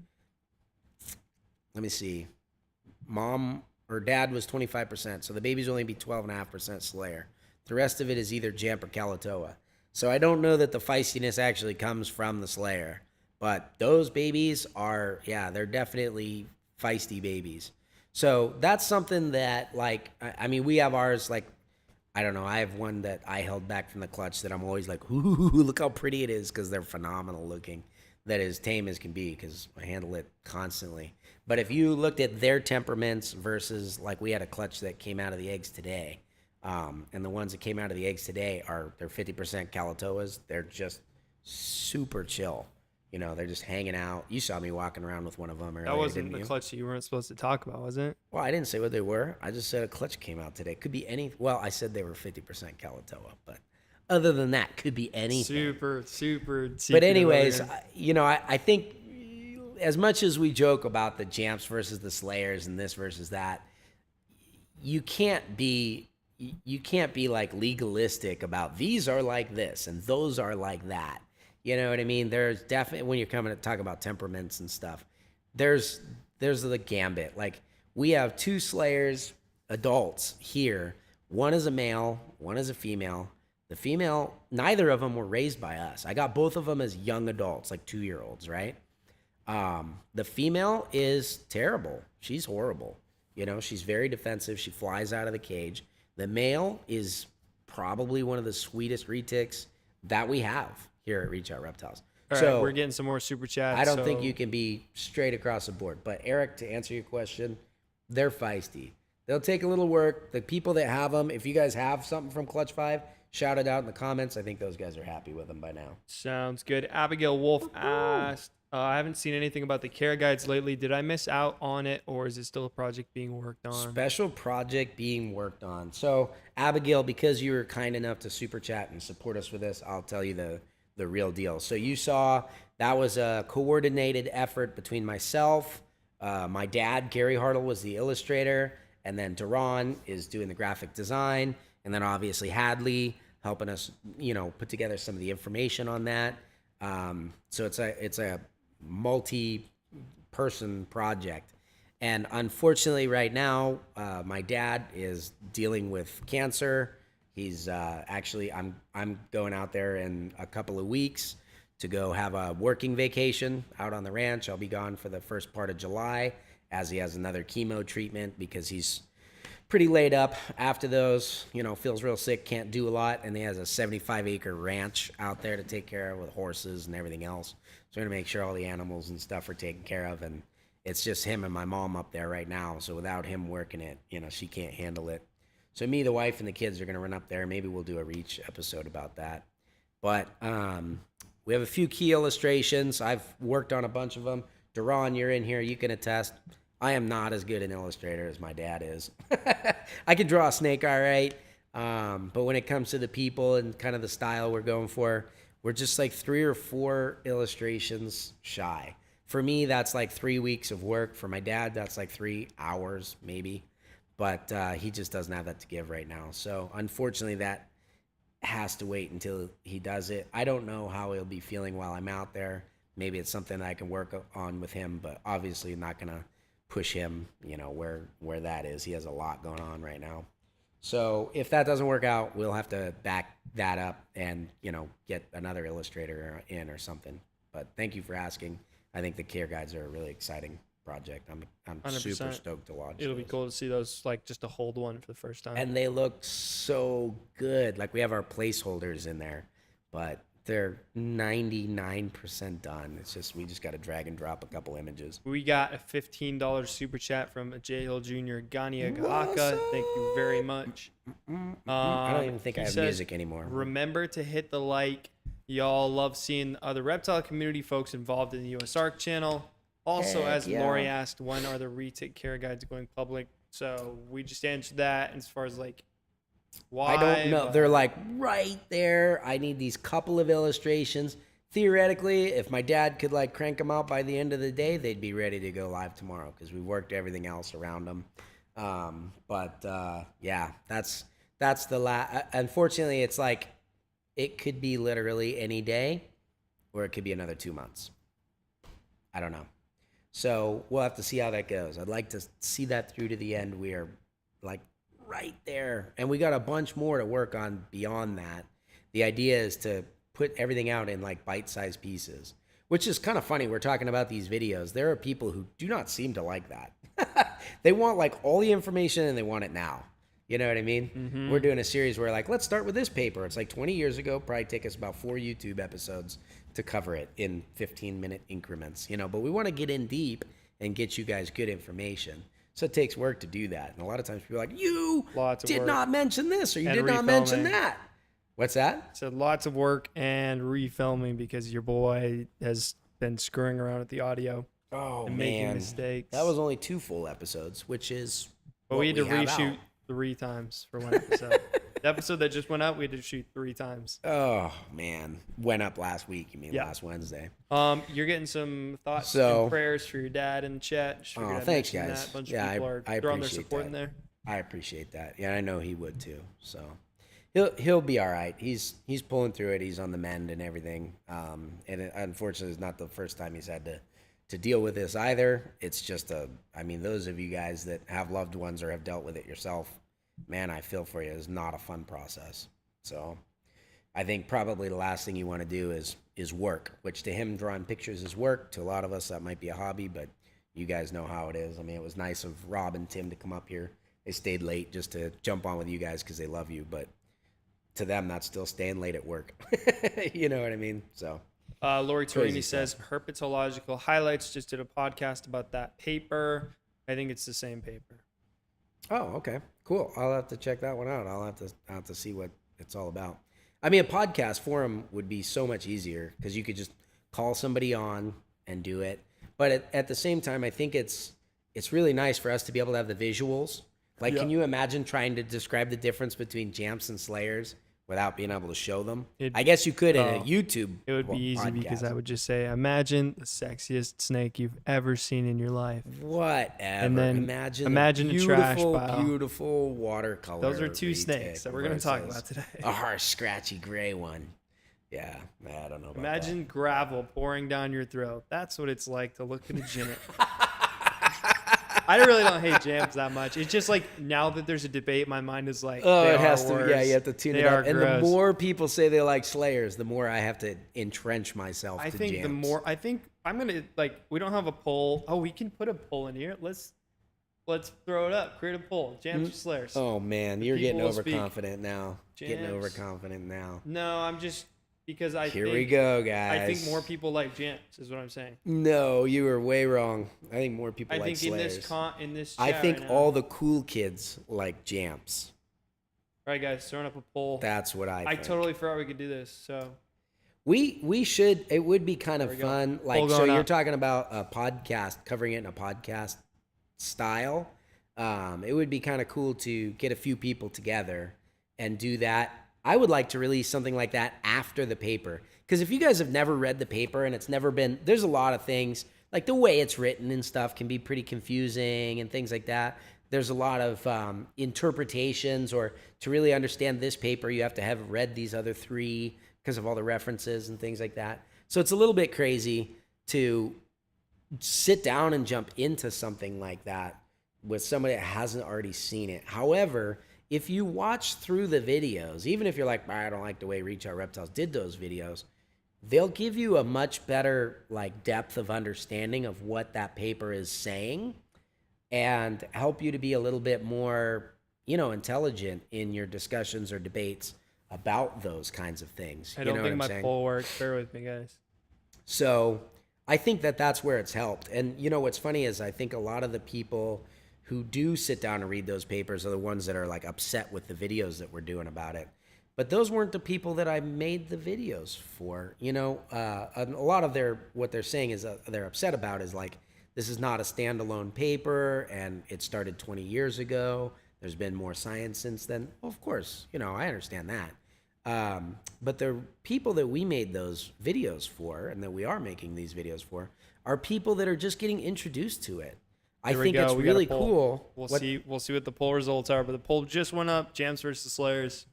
let me see, mom or dad was 25%. So the babies only be 12.5% Slayer. The rest of it is either Jamp or Kalatoa. So I don't know that the feistiness actually comes from the Slayer, but those babies are, they're definitely feisty babies. So that's something that, like, I mean, we have ours, like, I don't know, I have one that I held back from the clutch that I'm always like, ooh, look how pretty it is, because they're phenomenal looking. That is tame as can be, because I handle it constantly. But if you looked at their temperaments versus, like, we had a clutch that came out of the eggs today, and the ones that came out of the eggs today they're 50% Kalatoas. They're just super chill. They're just hanging out. You saw me walking around with one of them earlier, That wasn't didn't the you? clutch that you weren't supposed to talk about, was it? Well, I didn't say what they were. I just said a clutch came out today. Could be any. Well, I said they were 50% Kalatoa, but other than that, could be anything. Super. But anyways, I think as much as we joke about the JAMPS versus the Slayers and this versus that, you can't be like legalistic about these are like this and those are like that. You know what I mean? There's definitely, when you're coming to talk about temperaments and stuff, there's there's the gambit. Like, we have 2 Selayers adults here. One is a male, one is a female. The female, neither of them were raised by us. I got both of them as young adults, like 2-year-olds, right? The female is terrible. She's horrible. You know, she's very defensive. She flies out of the cage. The male is probably one of the sweetest retics that we have here at Reach Out Reptiles. All So right, we're getting some more super chats. I don't think you can be straight across the board. But Eric, to answer your question, they're feisty. They'll take a little work. The people that have them, if you guys have something from Clutch 5, shout it out in the comments. I think those guys are happy with them by now. Sounds good. Abigail Wolf asked, I haven't seen anything about the care guides lately. Did I miss out on it, or is it still a project being worked on? Special project being worked on. So, Abigail, because you were kind enough to super chat and support us with this, I'll tell you the real deal. So you saw that was a coordinated effort between myself, my dad, Gary Hartle, was the illustrator, and then Duran is doing the graphic design, and then obviously Hadley helping us, you know, put together some of the information on that. So it's a multi-person project. And unfortunately right now, my dad is dealing with cancer. He's actually, I'm going out there in a couple of weeks to go have a working vacation out on the ranch. I'll be gone for the first part of July as he has another chemo treatment because he's pretty laid up after those, you know, feels real sick, can't do a lot. And he has a 75-acre ranch out there to take care of with horses and everything else. So we're going to make sure all the animals and stuff are taken care of. And it's just him and my mom up there right now. So without him working it, you know, she can't handle it. So me, the wife, and the kids are going to run up there. Maybe we'll do a Reach episode about that. But we have a few key illustrations. I've worked on a bunch of them. Duran, you're in here. You can attest. I am not as good an illustrator as my dad is. I can draw a snake all right. But when it comes to the people and kind of the style we're going for, we're just like 3 or 4 illustrations shy. For me, that's like 3 weeks of work. For my dad, that's like 3 hours maybe. But he just doesn't have that to give right now. So unfortunately, that has to wait until he does it. I don't know how he'll be feeling while I'm out there. Maybe it's something that I can work on with him, but obviously not going to push him, you know, where that is. He has a lot going on right now. So if that doesn't work out, we'll have to back that up and, you know, get another illustrator in or something. But thank you for asking. I think the care guides are a really exciting project. I'm 100%. super stoked to watch. It'll be cool to see those, like, just to hold one for the first time. And they look so good. Like, we have our placeholders in there, but they're 99% done. It's just, we just got to drag and drop a couple images. We got a $15 super chat from J. Hill Jr. Gania Galaka. Thank you very much. I don't even think I have says, music anymore. Remember to hit the like. Y'all love seeing other reptile community folks involved in the US Ark channel. Also, as Lori asked, when are the retic care guides going public? So we just answered that. And as far as like why, I don't know. They're like right there. I need these couple of illustrations. Theoretically, if my dad could like crank them out by the end of the day, they'd be ready to go live tomorrow because we worked everything else around them. Yeah, that's the unfortunately, it's like it could be literally any day, or it could be another 2 months. I don't know. So we'll have to see how that goes. I'd like to see that through to the end. We are like right there. And we got a bunch more to work on beyond that. The idea is to put everything out in like bite-sized pieces, which is kind of funny. We're talking about these videos. There are people who do not seem to like that. They want like all the information and they want it now. You know what I mean? Mm-hmm. We're doing a series where like, let's start with this paper. It's like 20 years ago, probably take us about 4 YouTube episodes to cover it in 15-minute increments, you know, but we want to get in deep and get you guys good information. So it takes work to do that. And a lot of times people are like, you did not mention this or you did not mention that. What's that? So lots of work and refilming because your boy has been screwing around with the audio. Oh, and man. Making mistakes. That was only 2 full episodes, which is but we had to reshoot 3 times for one episode. The episode that just went up, we had to shoot 3 times. Oh, man. Went up last week. You mean last Wednesday. You're getting some thoughts and prayers for your dad in the chat. Oh, thanks, guys. A bunch of people are throwing their support in there. I appreciate that. Yeah, I know he would too. So he'll be all right. He's pulling through it. He's on the mend and everything. And it, unfortunately, it's not the first time he's had to to deal with this either. It's just I mean, those of you guys that have loved ones or have dealt with it yourself, man, I feel for you. It's not a fun process. So I think probably the last thing you want to do is work, which to him, drawing pictures is work. To a lot of us, that might be a hobby, but you guys know how it is. I mean, it was nice of Rob and Tim to come up here. They stayed late just to jump on with you guys because they love you, but to them, that's still staying late at work. You know what I mean? So. Lori Torini says, Herpetological Highlights just did a podcast about that paper. I think it's the same paper. Oh, okay. Cool. I'll have to check that one out. I'll have to see what it's all about. I mean, a podcast forum would be so much easier because you could just call somebody on and do it. But at the same time, I think it's really nice for us to be able to have the visuals. Like, Can you imagine trying to describe the difference between JAMPS and Selayers without being able to show them? I guess you could in a YouTube. It would be easy because I would just say, imagine the sexiest snake you've ever seen in your life. Whatever. And then imagine a trash pile. Beautiful watercolor. Those are two snakes that we're going to talk about today. A harsh, scratchy gray one. Yeah, I don't know about Imagine gravel pouring down your throat. That's what it's like to look at a JAMPS. I really don't hate JAMPS that much. It's just like now that there's a debate, my mind is like, oh, it has to. Yeah, you have to tune it up. And gross. The more people say they like Selayers, the more I have to entrench myself. I think JAMPS. The more I think I'm gonna like. We don't have a poll. Oh, we can put a poll in here. Let's throw it up. Create a poll. JAMPS or Selayers. Oh man, you're getting overconfident now. Getting overconfident now. No, I'm just. Because Here we go, guys. I think more people like JAMPS is what I'm saying. No, you were way wrong. I think more people like Selayers. in this chat I think right all the cool kids like JAMPS. All right, guys, throwing up a poll. That's what I think. I totally forgot we could do this. So we should. It would be kind of fun. Like, so you're talking about a podcast, covering it in a podcast style. It would be kind of cool to get a few people together and do that. I would like to release something like that after the paper. Because if you guys have never read the paper and it's never been, there's a lot of things, like the way it's written and stuff can be pretty confusing and things like that. There's a lot of interpretations, or to really understand this paper, you have to have read these other three because of all the references and things like that. So it's a little bit crazy to sit down and jump into something like that with somebody that hasn't already seen it. However, if you watch through the videos, even if you're like, I don't like the way Out Reptiles did those videos, they'll give you a much better like depth of understanding of what that paper is saying and help you to be a little bit more, intelligent in your discussions or debates about those kinds of things. I don't think my poll works. Bear with me, guys. So I think that's where it's helped. And what's funny is I think a lot of the people who do sit down and read those papers are the ones that are like upset with the videos that we're doing about it. But those weren't the people that I made the videos for. A lot of what they're saying is they're upset about is like, this is not a standalone paper and it started 20 years ago. There's been more science since then. Well, of course, I understand that. But the people that we made those videos for and that we are making these videos for are people that are just getting introduced to it. I think it's really cool. We'll see what the poll results are, but the poll just went up. JAMPS versus Selayers.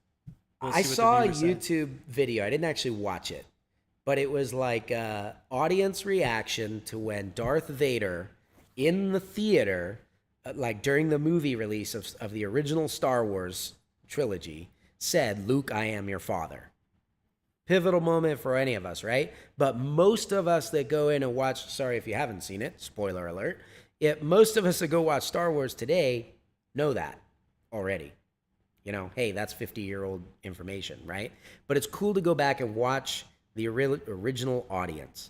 I saw a YouTube video. I didn't actually watch it, but it was like audience reaction to when Darth Vader in the theater, like during the movie release of the original Star Wars trilogy, said, "Luke, I am your father." Pivotal moment for any of us, right? But most of us that go in and watch, sorry if you haven't seen it, spoiler alert, most of us that go watch Star Wars today know that already. Hey, that's 50-year-old information, right? But it's cool to go back and watch the original audience.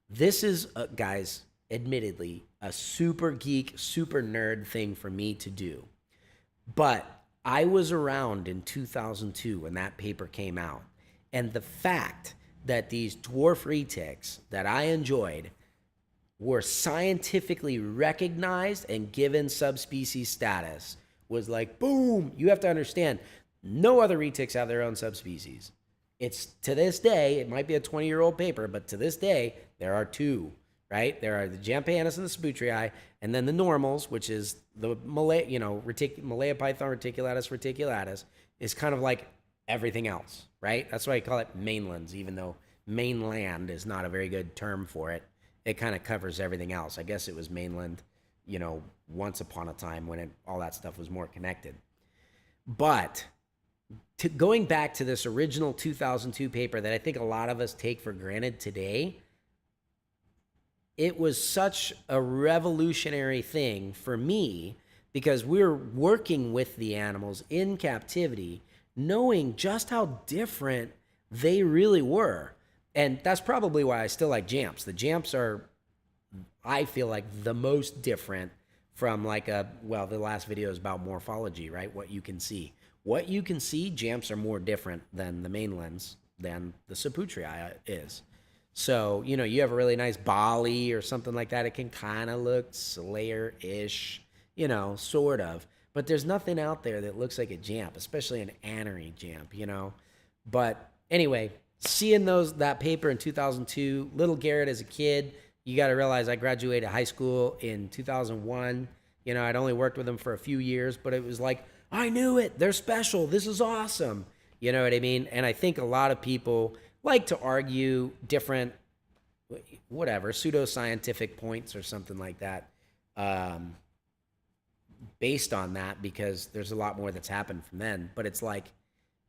This is, guys, admittedly, a super geek, super nerd thing for me to do. But I was around in 2002 when that paper came out. And the fact that these dwarf retics that I enjoyed were scientifically recognized and given subspecies status was like, boom. You have to understand, no other retics have their own subspecies. It's to this day, it might be a 20-year-old paper, but to this day, there are two, right? There are the Jampanus and the Superdwarf, and then the normals, which is the Malaya Python reticulatus reticulatus, is kind of like everything else, right? That's why I call it mainlands, even though mainland is not a very good term for it. it kind of covers everything else. I guess it was mainland, you know, once upon a time when all that stuff was more connected. But going back to this original 2002 paper that I think a lot of us take for granted today, it was such a revolutionary thing for me because we're working with the animals in captivity, knowing just how different they really were. And that's probably why I still like JAMPS. The JAMPS are, I feel like, the most different from like the last video is about morphology, right? What you can see. What you can see, JAMPS are more different than the main lens, than the Superdwarf is. So, you know, you have a really nice Bali or something like that. It can kind of look Slayer-ish, you know, sort of. But there's nothing out there that looks like a JAMP, especially an anery JAMP, you know. But anyway, seeing that paper in 2002, little Garrett as a kid, you got to realize I graduated high school in 2001. You know, I'd only worked with him for a few years, but it was like, I knew it. They're special. This is awesome. You know what I mean? And I think a lot of people like to argue different, pseudoscientific points or something like that based on that, because there's a lot more that's happened from then. But it's like,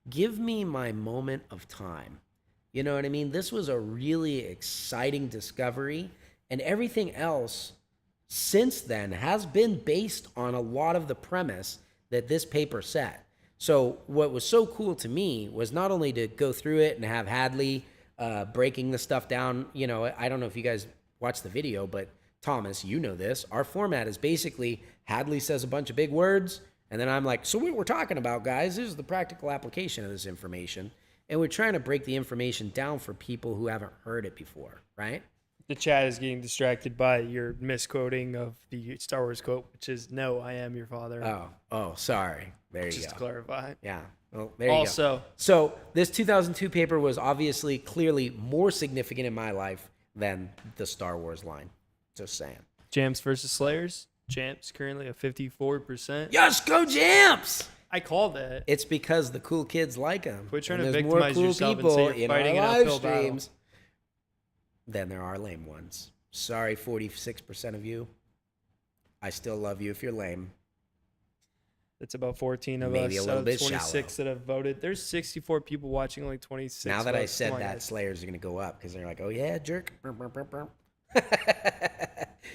give me my moment of time. You know what I mean? This was a really exciting discovery, and everything else since then has been based on a lot of the premise that this paper set. So what was so cool to me was not only to go through it and have Hadley breaking the stuff down. You know, I don't know if you guys watched the video, but Thomas, you know this. Our format is basically Hadley says a bunch of big words, and then I'm like, so what we're talking about, guys, this is the practical application of this information. And we're trying to break the information down for people who haven't heard it before, right? The chat is getting distracted by your misquoting of the Star Wars quote, which is, "No, I am your father." Oh, sorry. There you go. Just to clarify. Yeah. Well, there you go. Also, so this 2002 paper was obviously clearly more significant in my life than the Star Wars line. Just saying. JAMPS versus Slayers. JAMPS currently at 54%. Yes, go JAMPS! I called that. It's because the cool kids like them. Quit trying to there's victimize more cool yourself and people say you're in fighting our an live uphill battle. streams than there are lame ones. Sorry, 46% of you. I still love you if you're lame. That's about 14 of Maybe us a little out of bit 26 that have voted. There's 64 people watching, only 26. Now that I votes. said Come on, that, guys. Slayers are going to go up because they're like, oh, yeah, jerk. Burr, burr, burr, burr.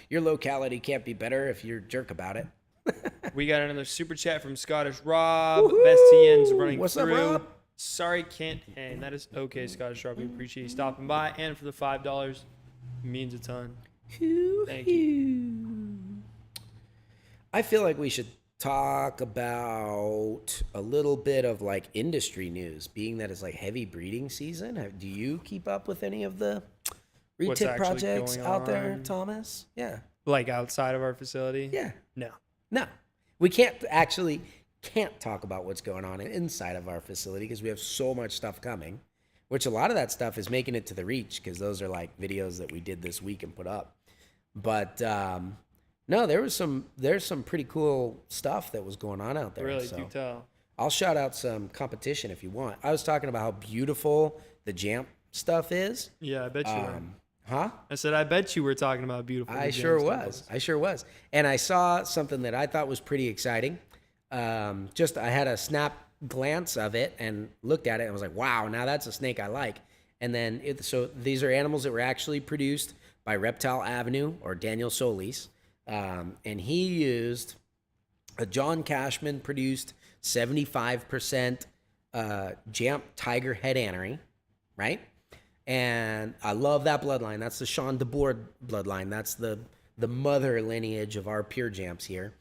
Your locality can't be better if you're jerk about it. We got another super chat from Scottish Rob. Woohoo! Best TN's running What's up, through. Rob? Sorry, can't hang. That is okay, Scottish Rob. We appreciate you stopping by. And for the $5, means a ton. Thank you. I feel like we should talk about a little bit of like industry news, being that it's like heavy breeding season. Do you keep up with any of the What's retic actually projects going out there, on? Thomas? Yeah. Like outside of our facility? Yeah. No. We can't talk about what's going on inside of our facility because we have so much stuff coming, which a lot of that stuff is making it to the reach because those are like videos that we did this week and put up. But no, there's some pretty cool stuff that was going on out there. Really, so do tell. I'll shout out some competition if you want. I was talking about how beautiful the JAMP stuff is. Yeah, I bet you were. Huh? I said, I bet you were talking about beautiful. I sure was. And I saw something that I thought was pretty exciting. I had a snap glance of it and looked at it and was like, wow, now that's a snake I like. And then, so these are animals that were actually produced by Reptile Avenue or Daniel Solis. And he used a John Cashman produced 75% JAMP tiger head anery, right? And I love that bloodline. That's the Sean DeBoer bloodline. That's the mother lineage of our pure JAMPs here.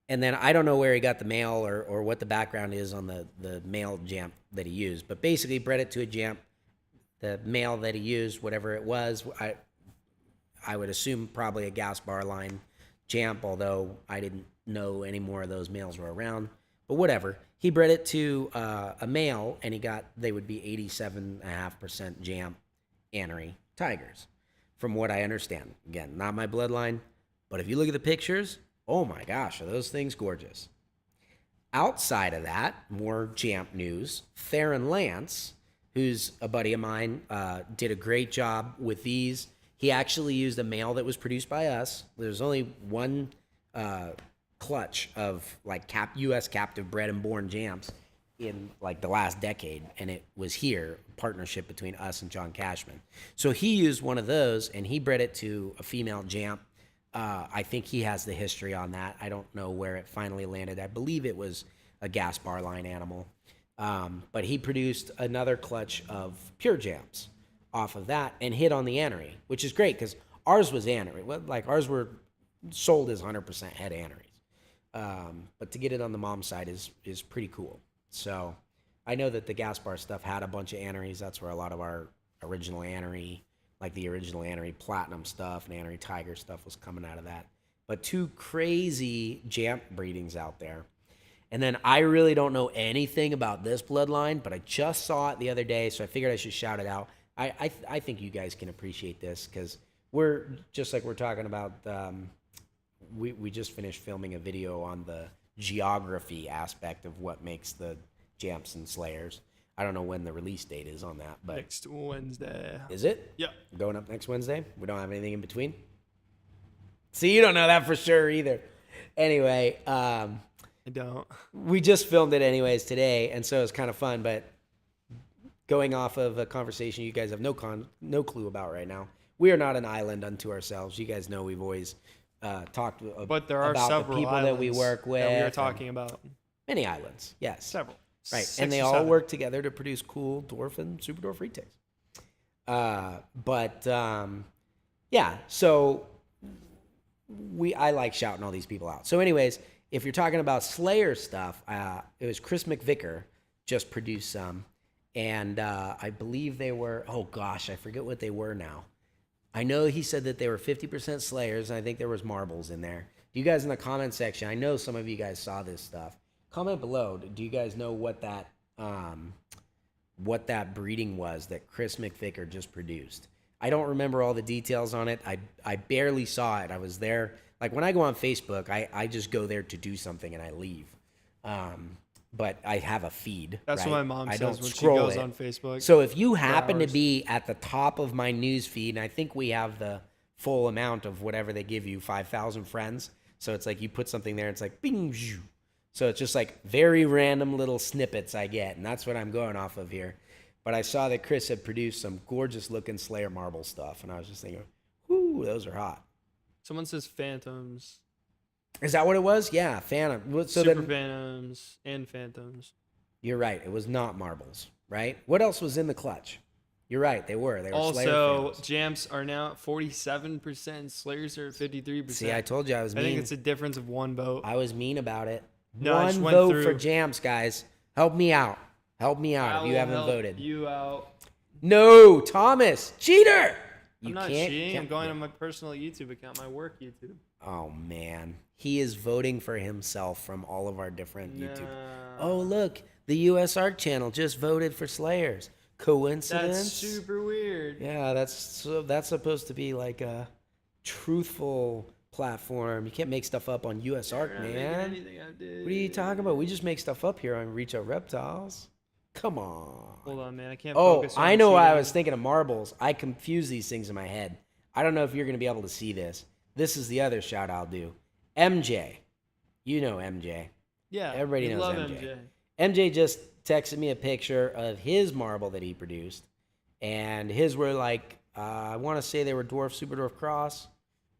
And then I don't know where he got the male or what the background is on the male JAMP that he used. But basically bred it to a JAMP. The male that he used, whatever it was, I would assume probably a gas bar line JAMP, although I didn't know any more of those males were around. But whatever. He bred it to a male, and they would be 87.5% JAMP anery tigers, from what I understand. Again, not my bloodline, but if you look at the pictures, oh my gosh, are those things gorgeous. Outside of that, more JAMP news. Theron Lance, who's a buddy of mine, did a great job with these He actually used a male that was produced by us. There's only one clutch of like U.S. captive bred and born JAMPS in like the last decade, and it was here, a partnership between us and John Cashman. So he used one of those, and he bred it to a female JAMP. I think he has the history on that. I don't know where it finally landed. I believe it was a gas bar line animal. But he produced another clutch of pure JAMPS off of that and hit on the anery, which is great because ours was anery. Like ours were sold as 100% head aneries. But to get it on the mom side is pretty cool. So I know that the gas bar stuff had a bunch of aneries. That's where a lot of our original anery, like the original anery platinum stuff and anery tiger stuff was coming out of that. But 2 crazy JAMP breedings out there. And then I really don't know anything about this bloodline, but I just saw it the other day, so I figured I should shout it out. I think you guys can appreciate this because we're just like we're talking about. We just finished filming a video on the geography aspect of what makes the JAMPS and Selayers. I don't know when the release date is on that, but Next Wednesday. is it? Yep. Going up next Wednesday? We don't have anything in between? See, you don't know that for sure either. Anyway, I don't. we just filmed it anyways today, and so it's kind of fun, but going off of a conversation you guys have no clue about right now, we are not an island unto ourselves. You guys know we've always talked But there are about several the people islands that we work with. that we are and talking about. many islands, yes. Several. Right, 6 and they or all 7. work together to produce cool Dwarf and Superdwarf retakes. Yeah, so I like shouting all these people out. So anyways, if you're talking about Slayer stuff, it was Chris McVicker just produced some, and I believe they were, oh gosh, I forget what they were now. I know he said that they were 50% Slayers, and I think there was marbles in there. You guys in the comment section, I know some of you guys saw this stuff. Comment below. Do you guys know what that breeding was that Chris McVicker just produced? I don't remember all the details on it. I barely saw it. I was there. Like when I go on Facebook, I just go there to do something and I leave. But I have a feed. That's right? what my mom I says don't when she scroll goes it. on Facebook. So if you happen to hours. be at the top of my news feed, and I think we have the full amount of whatever they give you, 5,000 friends. So it's like you put something there, it's like bing, zhoo. So it's just like very random little snippets I get, and that's what I'm going off of here. But I saw that Chris had produced some gorgeous looking Slayer marble stuff, and I was just thinking, whoo, those are hot. Someone says Phantoms. Is that what it was? Yeah, Phantom. So Super then, Phantoms and Phantoms. you're right. It was not marbles, right? What else was in the clutch? You're right. They were. They were Slayer Also, Phantoms. JAMPS are now at 47%. Slayers are at 53%. See, I told you I was I mean. think it's a difference of 1 vote. I was mean about it. No, I just One went vote through. for JAMPS, guys. Help me out. Help me out I if you will haven't help voted. you out. No, Thomas, cheater! You I'm not can't- cheating. I'm can't- going on my personal YouTube account, my work YouTube. Oh man, he is voting for himself from all of our different YouTube. No. Oh look, the U.S. Ark channel just voted for Slayers. Coincidence? That's super weird. Yeah, that's supposed to be like a truthful platform. You can't make stuff up on U.S. Ark, We're not making man. anything I did. What are you talking about? We just make stuff up here on Reach Out Reptiles. Come on. Hold on, man. I can't Oh, focus on I know why I cheating. was thinking of marbles. I confuse these things in my head. I don't know if you're going to be able to see this. This is the other shout I'll do. MJ. You know MJ. Yeah. Everybody we knows love MJ. MJ just texted me a picture of his marble that he produced. And his were like, I want to say they were Dwarf, Superdwarf Cross.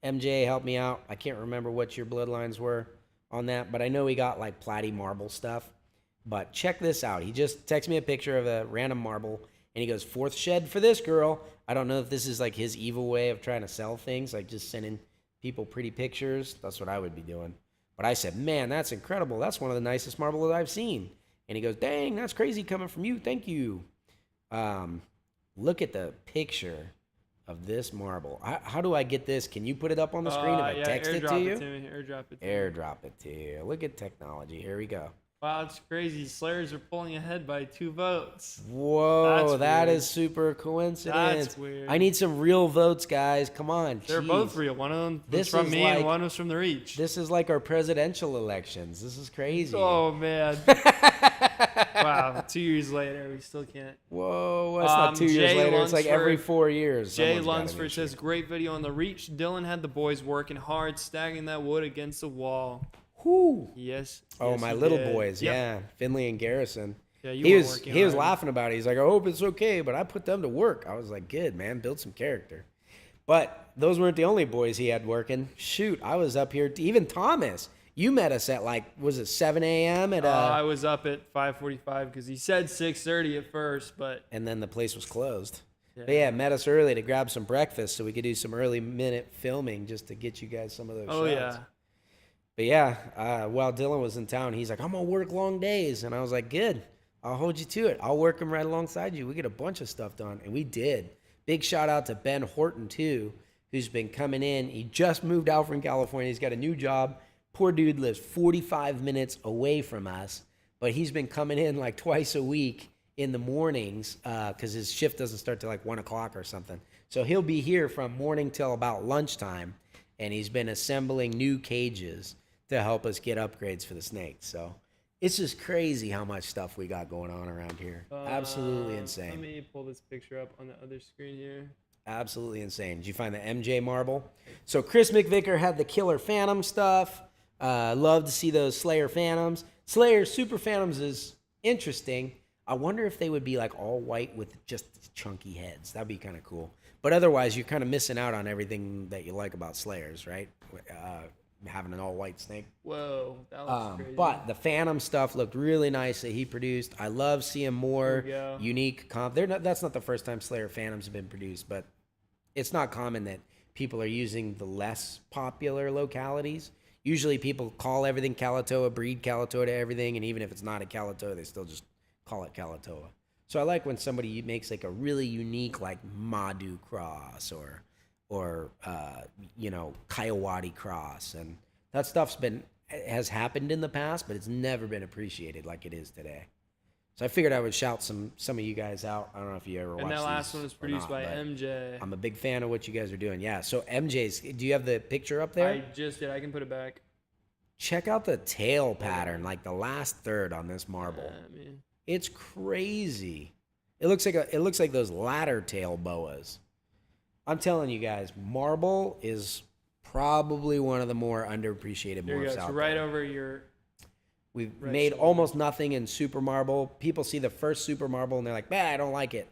MJ, help me out. I can't remember what your bloodlines were on that, but I know he got like platy marble stuff. But check this out. He just texted me a picture of a random marble, and he goes, 4th shed for this girl. I don't know if this is like his evil way of trying to sell things, like just sending people pretty pictures. That's what I would be doing. But I said, man, that's incredible. That's one of the nicest marbles I've seen. And he goes, dang, that's crazy coming from you. Thank you. Look at the picture of this marble. How do I get this? Can you put it up on the screen if I text it to you? Airdrop it to me. Airdrop it to you. Look at technology. Here we go. Wow, it's crazy. Slayers are pulling ahead by 2 votes. Whoa, That's that weird. is super coincidence. That's weird. I need some real votes, guys. Come on. They're jeez. both real. One of them was This from is me like- and one was from the Reach. This is like our presidential elections. This is crazy. Oh, man. Wow, 2 years later, we still can't. Whoa, that's not 2 years Jay later. It's like every Lunsford- 4 years. Jay someone's got an Lunsford issue. says, great video on the reach. Dylan had the boys working hard, stacking that wood against the wall. Whew. Yes. Oh, yes, my he little did. boys, Yep. yeah. Finley and Garrison. Yeah, you He were was working he was hard. laughing about it. He's like, I hope it's okay, but I put them to work. I was like, good, man, build some character. But those weren't the only boys he had working. Shoot, I was up here. Even Thomas, you met us at like, was it 7 a.m. at I was up at 5:45 because he said 6:30 at first, but and then the place was closed. Yeah. But yeah, met us early to grab some breakfast so we could do some early minute filming just to get you guys some of those shots. yeah. But yeah, while Dylan was in town, he's like, I'm going to work long days. And I was like, good. I'll hold you to it. I'll work them right alongside you. We get a bunch of stuff done. And we did. Big shout out to Ben Horton, too, who's been coming in. He just moved out from California. He's got a new job. Poor dude lives 45 minutes away from us. But he's been coming in like twice a week in the mornings because his shift doesn't start till like 1 o'clock or something. So he'll be here from morning till about lunchtime. And he's been assembling new cages to help us get upgrades for the snakes. So it's just crazy how much stuff we got going on around here. Absolutely insane. Let me pull this picture up on the other screen here. Absolutely insane. Did you find the MJ marble? So Chris McVicker had the Killer Phantom stuff. Love to see those Slayer Phantoms. Slayer Super Phantoms is interesting. I wonder if they would be like all white with just chunky heads. That'd be kind of cool. But otherwise, you're kind of missing out on everything that you like about Slayers, right? Having an all-white snake. Whoa, that looks crazy. But the Phantom stuff looked really nice that he produced. I love seeing more unique comp. That's not the first time Slayer Phantoms have been produced, but it's not common that people are using the less popular localities. Usually people call everything Kalatoa, breed Kalatoa to everything, and even if it's not a Kalatoa, they still just call it Kalatoa. So I like when somebody makes like a really unique like Madu cross or Kaiowati cross, and that stuff's has happened in the past, but it's never been appreciated like it is today. So I figured I would shout some of you guys out. I don't know if you ever watched. And that last these one was or produced not, by but MJ. I'm a big fan of what you guys are doing. Yeah. So MJ's. Do you have the picture up there? I just did. I can put it back. Check out the tail pattern, like the last third on this marble. Yeah, man. It's crazy. It looks like those ladder tail boas. I'm telling you guys, marble is probably one of the more underappreciated There you morphs go. out So right there. over your. We've right made shoulder. almost nothing in super marble. People see the first super marble and they're like, I don't like it.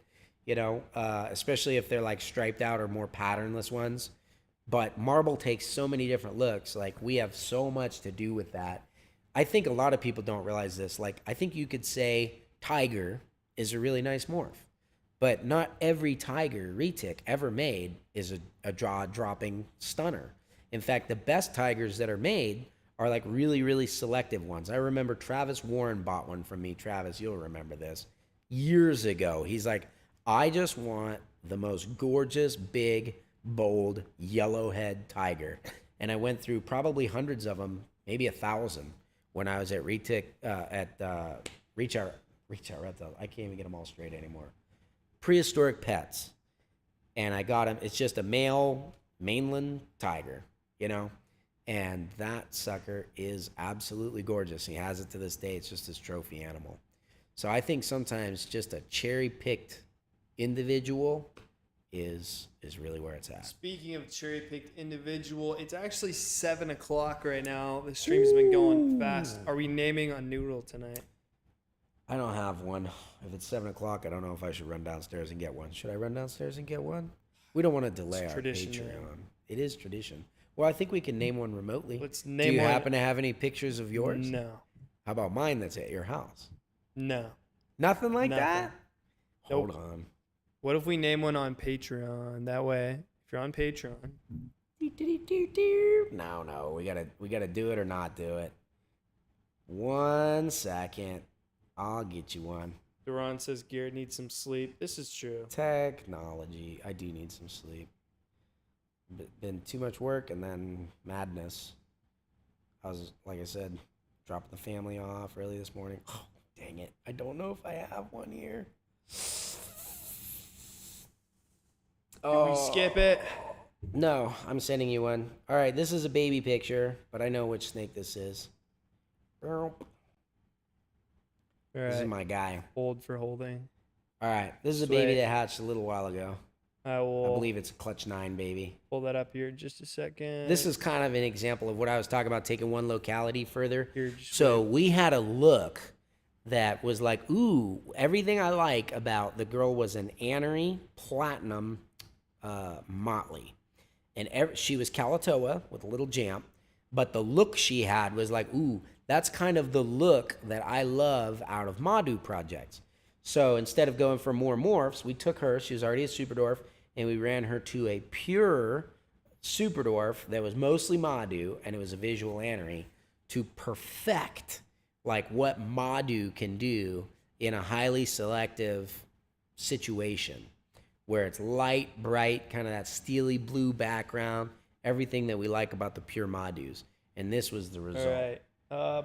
Especially if they're like striped out or more patternless ones. But marble takes so many different looks. Like we have so much to do with that. I think a lot of people don't realize this. Like I think you could say tiger is a really nice morph. But not every tiger retic ever made is a jaw-dropping stunner. In fact, the best tigers that are made are like really, really selective ones. I remember Travis Warren bought one from me. Travis, you'll remember this. Years ago, he's like, I just want the most gorgeous, big, bold, yellowhead tiger. And I went through probably hundreds of them, maybe 1,000, when I was at Reach Out Reptiles. I can't even get them all straight anymore. Prehistoric Pets, and I got him. It's just a male mainland tiger, and that sucker is absolutely gorgeous. He has it to this day. It's just his trophy animal. So I think sometimes just a cherry-picked individual is really where it's at. Speaking of cherry-picked individual, it's actually 7 o'clock right now. The stream's been going fast. Are we naming a noodle tonight? I don't have one. If it's 7 o'clock, I don't know if I should run downstairs and get one. Should I run downstairs and get one? We don't want to delay our tradition, Patreon. man. It is tradition. Well, I think we can name one remotely. Let's Do name you one. happen to have any pictures of yours? No. How about mine that's at your house? No. Nothing like Nothing. that? Nope. Hold on. What if we name one on Patreon? That way, if you're on Patreon. No. We gotta do it or not do it. 1 second. I'll get you one. Duran says Garrett needs some sleep. This is true. Technology. I do need some sleep. Been too much work and then madness. I was, like I said, dropping the family off early this morning. Oh, dang it. I don't know if I have one here. Can we skip it? No, I'm sending you one. All right, this is a baby picture, but I know which snake this is. There All This is right. my guy. Hold for holding. All right. This is a Sweet. baby that hatched a little while ago. I I will believe it's a clutch 9 baby. pull that up here in just a second. This is kind of an example of what I was talking about, taking one locality further. Here, just So we had a look that was like, ooh, everything I like about the girl was an Annery Platinum Motley. And she was Kalatoa with a little jamp, but the look she had was like, ooh, that's kind of the look that I love out of Madu projects. So instead of going for more morphs, we took her, she was already a Superdwarf, and we ran her to a pure Superdwarf that was mostly Madu, and it was a visual Annery, to perfect like what Madu can do in a highly selective situation where it's light, bright, kind of that steely blue background, everything that we like about the pure Madus. And this was the result. All right.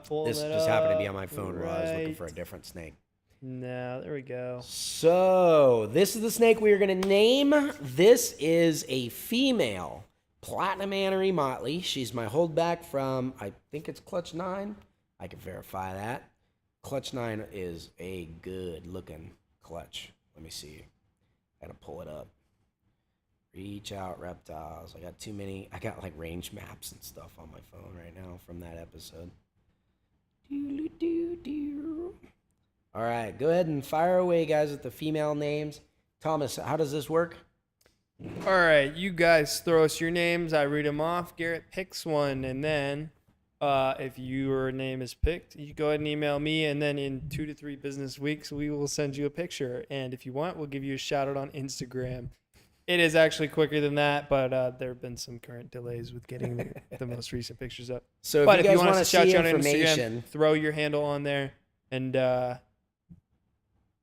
Pulling This it just happened to be up. on my phone while I was looking for a Right. different snake. No, there we go. So this is the snake we are going to name. This is a female Platinum Annery Motley. She's my holdback from, I think it's Clutch 9. I can verify that. Clutch 9 is a good looking clutch. Let me see. Gotta pull it up. Reach Out Reptiles. I got too many. I got like range maps and stuff on my phone right now from that episode. All right, go ahead and fire away, guys, with the female names. Thomas, how does this work? All right, you guys throw us your names. I read them off. Garrett picks one, and then if your name is picked, you go ahead and email me, and then in 2 to 3 business weeks, we will send you a picture. And if you want, we'll give you a shout out on Instagram. It is actually quicker than that, but there have been some current delays with getting the most recent pictures up. So But if you guys want want us to shout see you on Instagram, information, throw your handle on there, and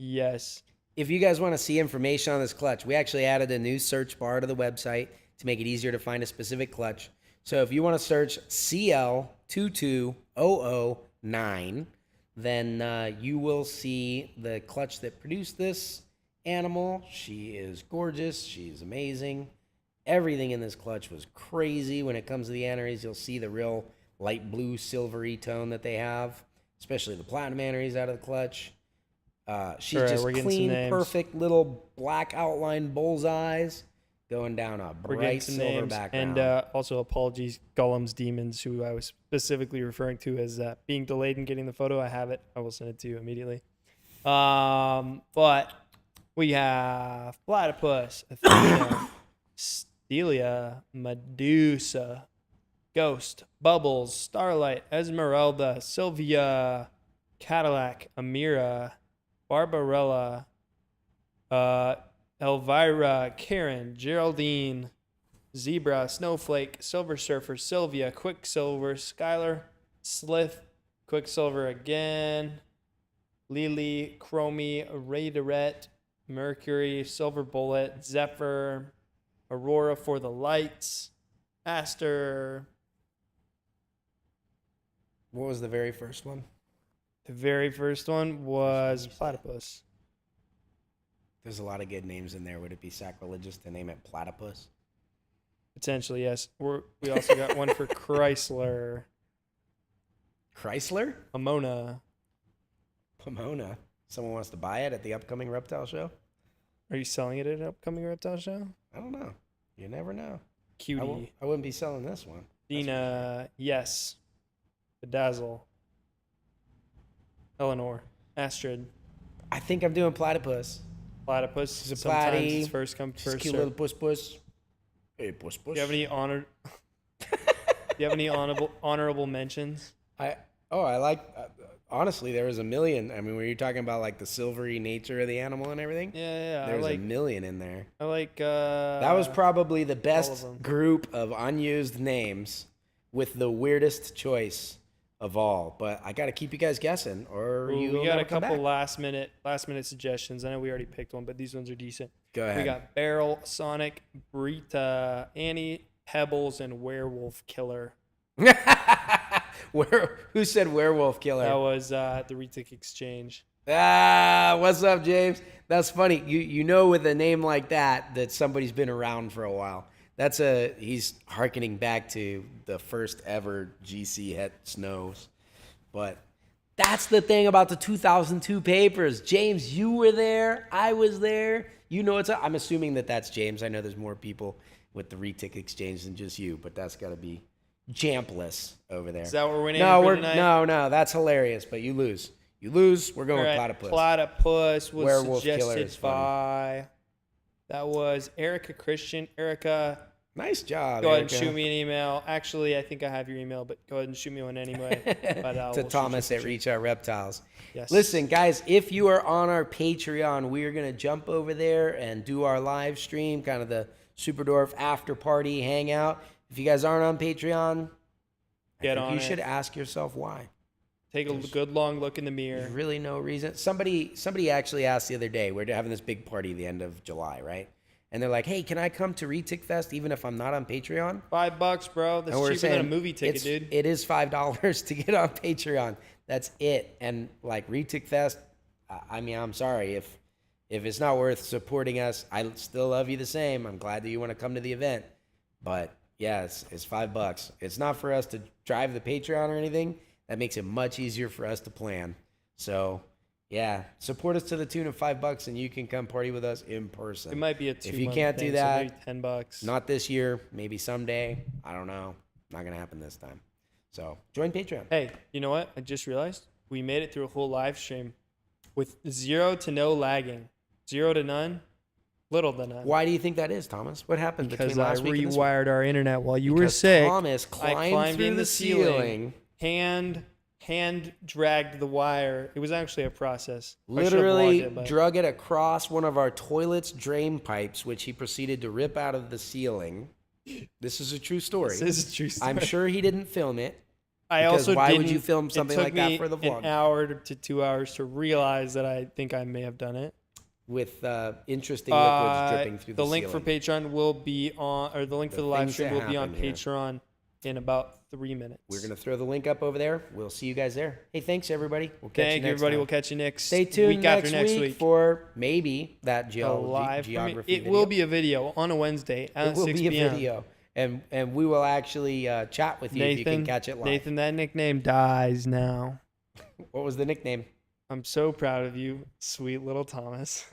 yes. if you guys want to see information on this clutch, we actually added a new search bar to the website to make it easier to find a specific clutch. So if you want to search CL22009, then you will see the clutch that produced this animal. She is gorgeous. She's amazing. Everything in this clutch was crazy. When it comes to the Anneries, you'll see the real light blue silvery tone that they have, especially the Platinum Anneries out of the clutch. She's Alright, just we're getting some clean, names. perfect little black outline bullseyes going down a We're getting bright some silver names. background. And also apologies, Gollum's Demons, who I was specifically referring to as being delayed in getting the photo. I have it. I will send it to you immediately. But we have Platypus, Athena, Stelia, Medusa, Ghost, Bubbles, Starlight, Esmeralda, Sylvia, Cadillac, Amira, Barbarella, Elvira, Karen, Geraldine, Zebra, Snowflake, Silver Surfer, Sylvia, Quicksilver, Skylar, Slith, Quicksilver again, Lily, Chromie, Raiderette, Mercury, Silver Bullet, Zephyr, Aurora for the Lights, Aster. What was the very first one? The very first one was Platypus. There's a lot of good names in there. Would it be sacrilegious to name it Platypus? Potentially, yes. We also got one for Chrysler. Chrysler? Pomona. Pomona. Someone wants to buy it at the upcoming reptile show? Are you selling it at an upcoming reptile show? I don't know. You never know. Cutie. I wouldn't be selling this one. Dina. Yes. Bedazzle. Eleanor. Astrid. I think I'm doing Platypus. Platypus. She's a Sometimes platy. it's first come, She's a first cute serve. little puss. Hey, puss. Do you have any honorable mentions? I like. Honestly, there was a million. I mean, were you talking about like the silvery nature of the animal and everything? Yeah. There was a million in there. I like. That was probably the of best them. group of unused names with the weirdest choice of all. But I got to keep you guys guessing, or Ooh, you we will got a never come couple back. last minute suggestions. I know we already picked one, but these ones are decent. Go ahead. We got Beryl, Sonic, Brita, Annie, Pebbles, and Werewolf Killer. Who said werewolf killer? That was the Retic Exchange. What's up, James? That's funny. You know, with a name like that somebody's been around for a while. He's hearkening back to the first ever GC Het Snows. But That's the thing about the 2002 papers. James, you were there. I was there. You know I'm assuming that's James. I know there's more people with the Retic Exchange than just you, but that's got to be Jampless over there. Is that what we're winning? No, no, that's hilarious, but you lose. You lose. We're going with Platypus. Platypus was Werewolf Killer suggested is fun. by. That was Erica Christian. Erica, Nice job. go ahead and Erica. shoot me an email. Actually, I think I have your email, but go ahead and shoot me one anyway. But, to we'll Thomas at Reach Out Reptiles. Yes. Listen, guys, if you are on our Patreon, we are going to jump over there and do our live stream, kind of the Superdwarf after party hangout. If you guys aren't on Patreon, you should ask yourself why. Take a good long look in the mirror. There's really no reason. Somebody actually asked the other day, we're having this big party the end of July, right? And they're like, hey, can I come to Retic Fest even if I'm not on Patreon? $5, bro. That's cheaper than a movie ticket, dude. It is $5 to get on Patreon. That's it. And like Retic Fest, I mean, I'm sorry if it's not worth supporting us. I still love you the same. I'm glad that you want to come to the event, but yeah, it's $5. It's not for us to drive the Patreon or anything. That makes it much easier for us to plan. So yeah, support us to the tune of $5, and you can come party with us in person. It might be a 2 If you can't do that, so maybe $10. not this year, maybe someday. I don't know. Not gonna happen this time. So join Patreon. Hey, you know what? I just realized we made it through a whole live stream with 0 to no lagging, 0 to none, little to none. Why do you think that is, Thomas? What happened Because between I last week and this week? rewired our internet while you were Because sick. Thomas I climbed through in the ceiling. hand dragged the wire. It was actually a process. I should have Literally vlogged it, but- drug it across one of our toilet's drain pipes, which he proceeded to rip out of the ceiling. This is a true story. This is a true story. I'm sure he didn't film it. I because also why would didn't- you film something like that for the It took vlog? me an hour to 2 hours to realize that I think I may have done it. With interesting liquids dripping through the link ceiling. for Patreon will be on, or the link for the live things stream that will be on happen here. Patreon in about 3 minutes. We're going to throw the link up over there. We'll see you guys there. Hey, thanks, everybody. We'll catch Thank you you, next everybody. time. We'll catch you next Stay tuned week after next week week. for maybe that A geography live. It video. will be a video on a Wednesday at It will 6 be a p.m. video. And we will actually chat with you if you can catch it live. Nathan, that nickname dies now. What was the nickname? I'm so proud of you, sweet little Thomas.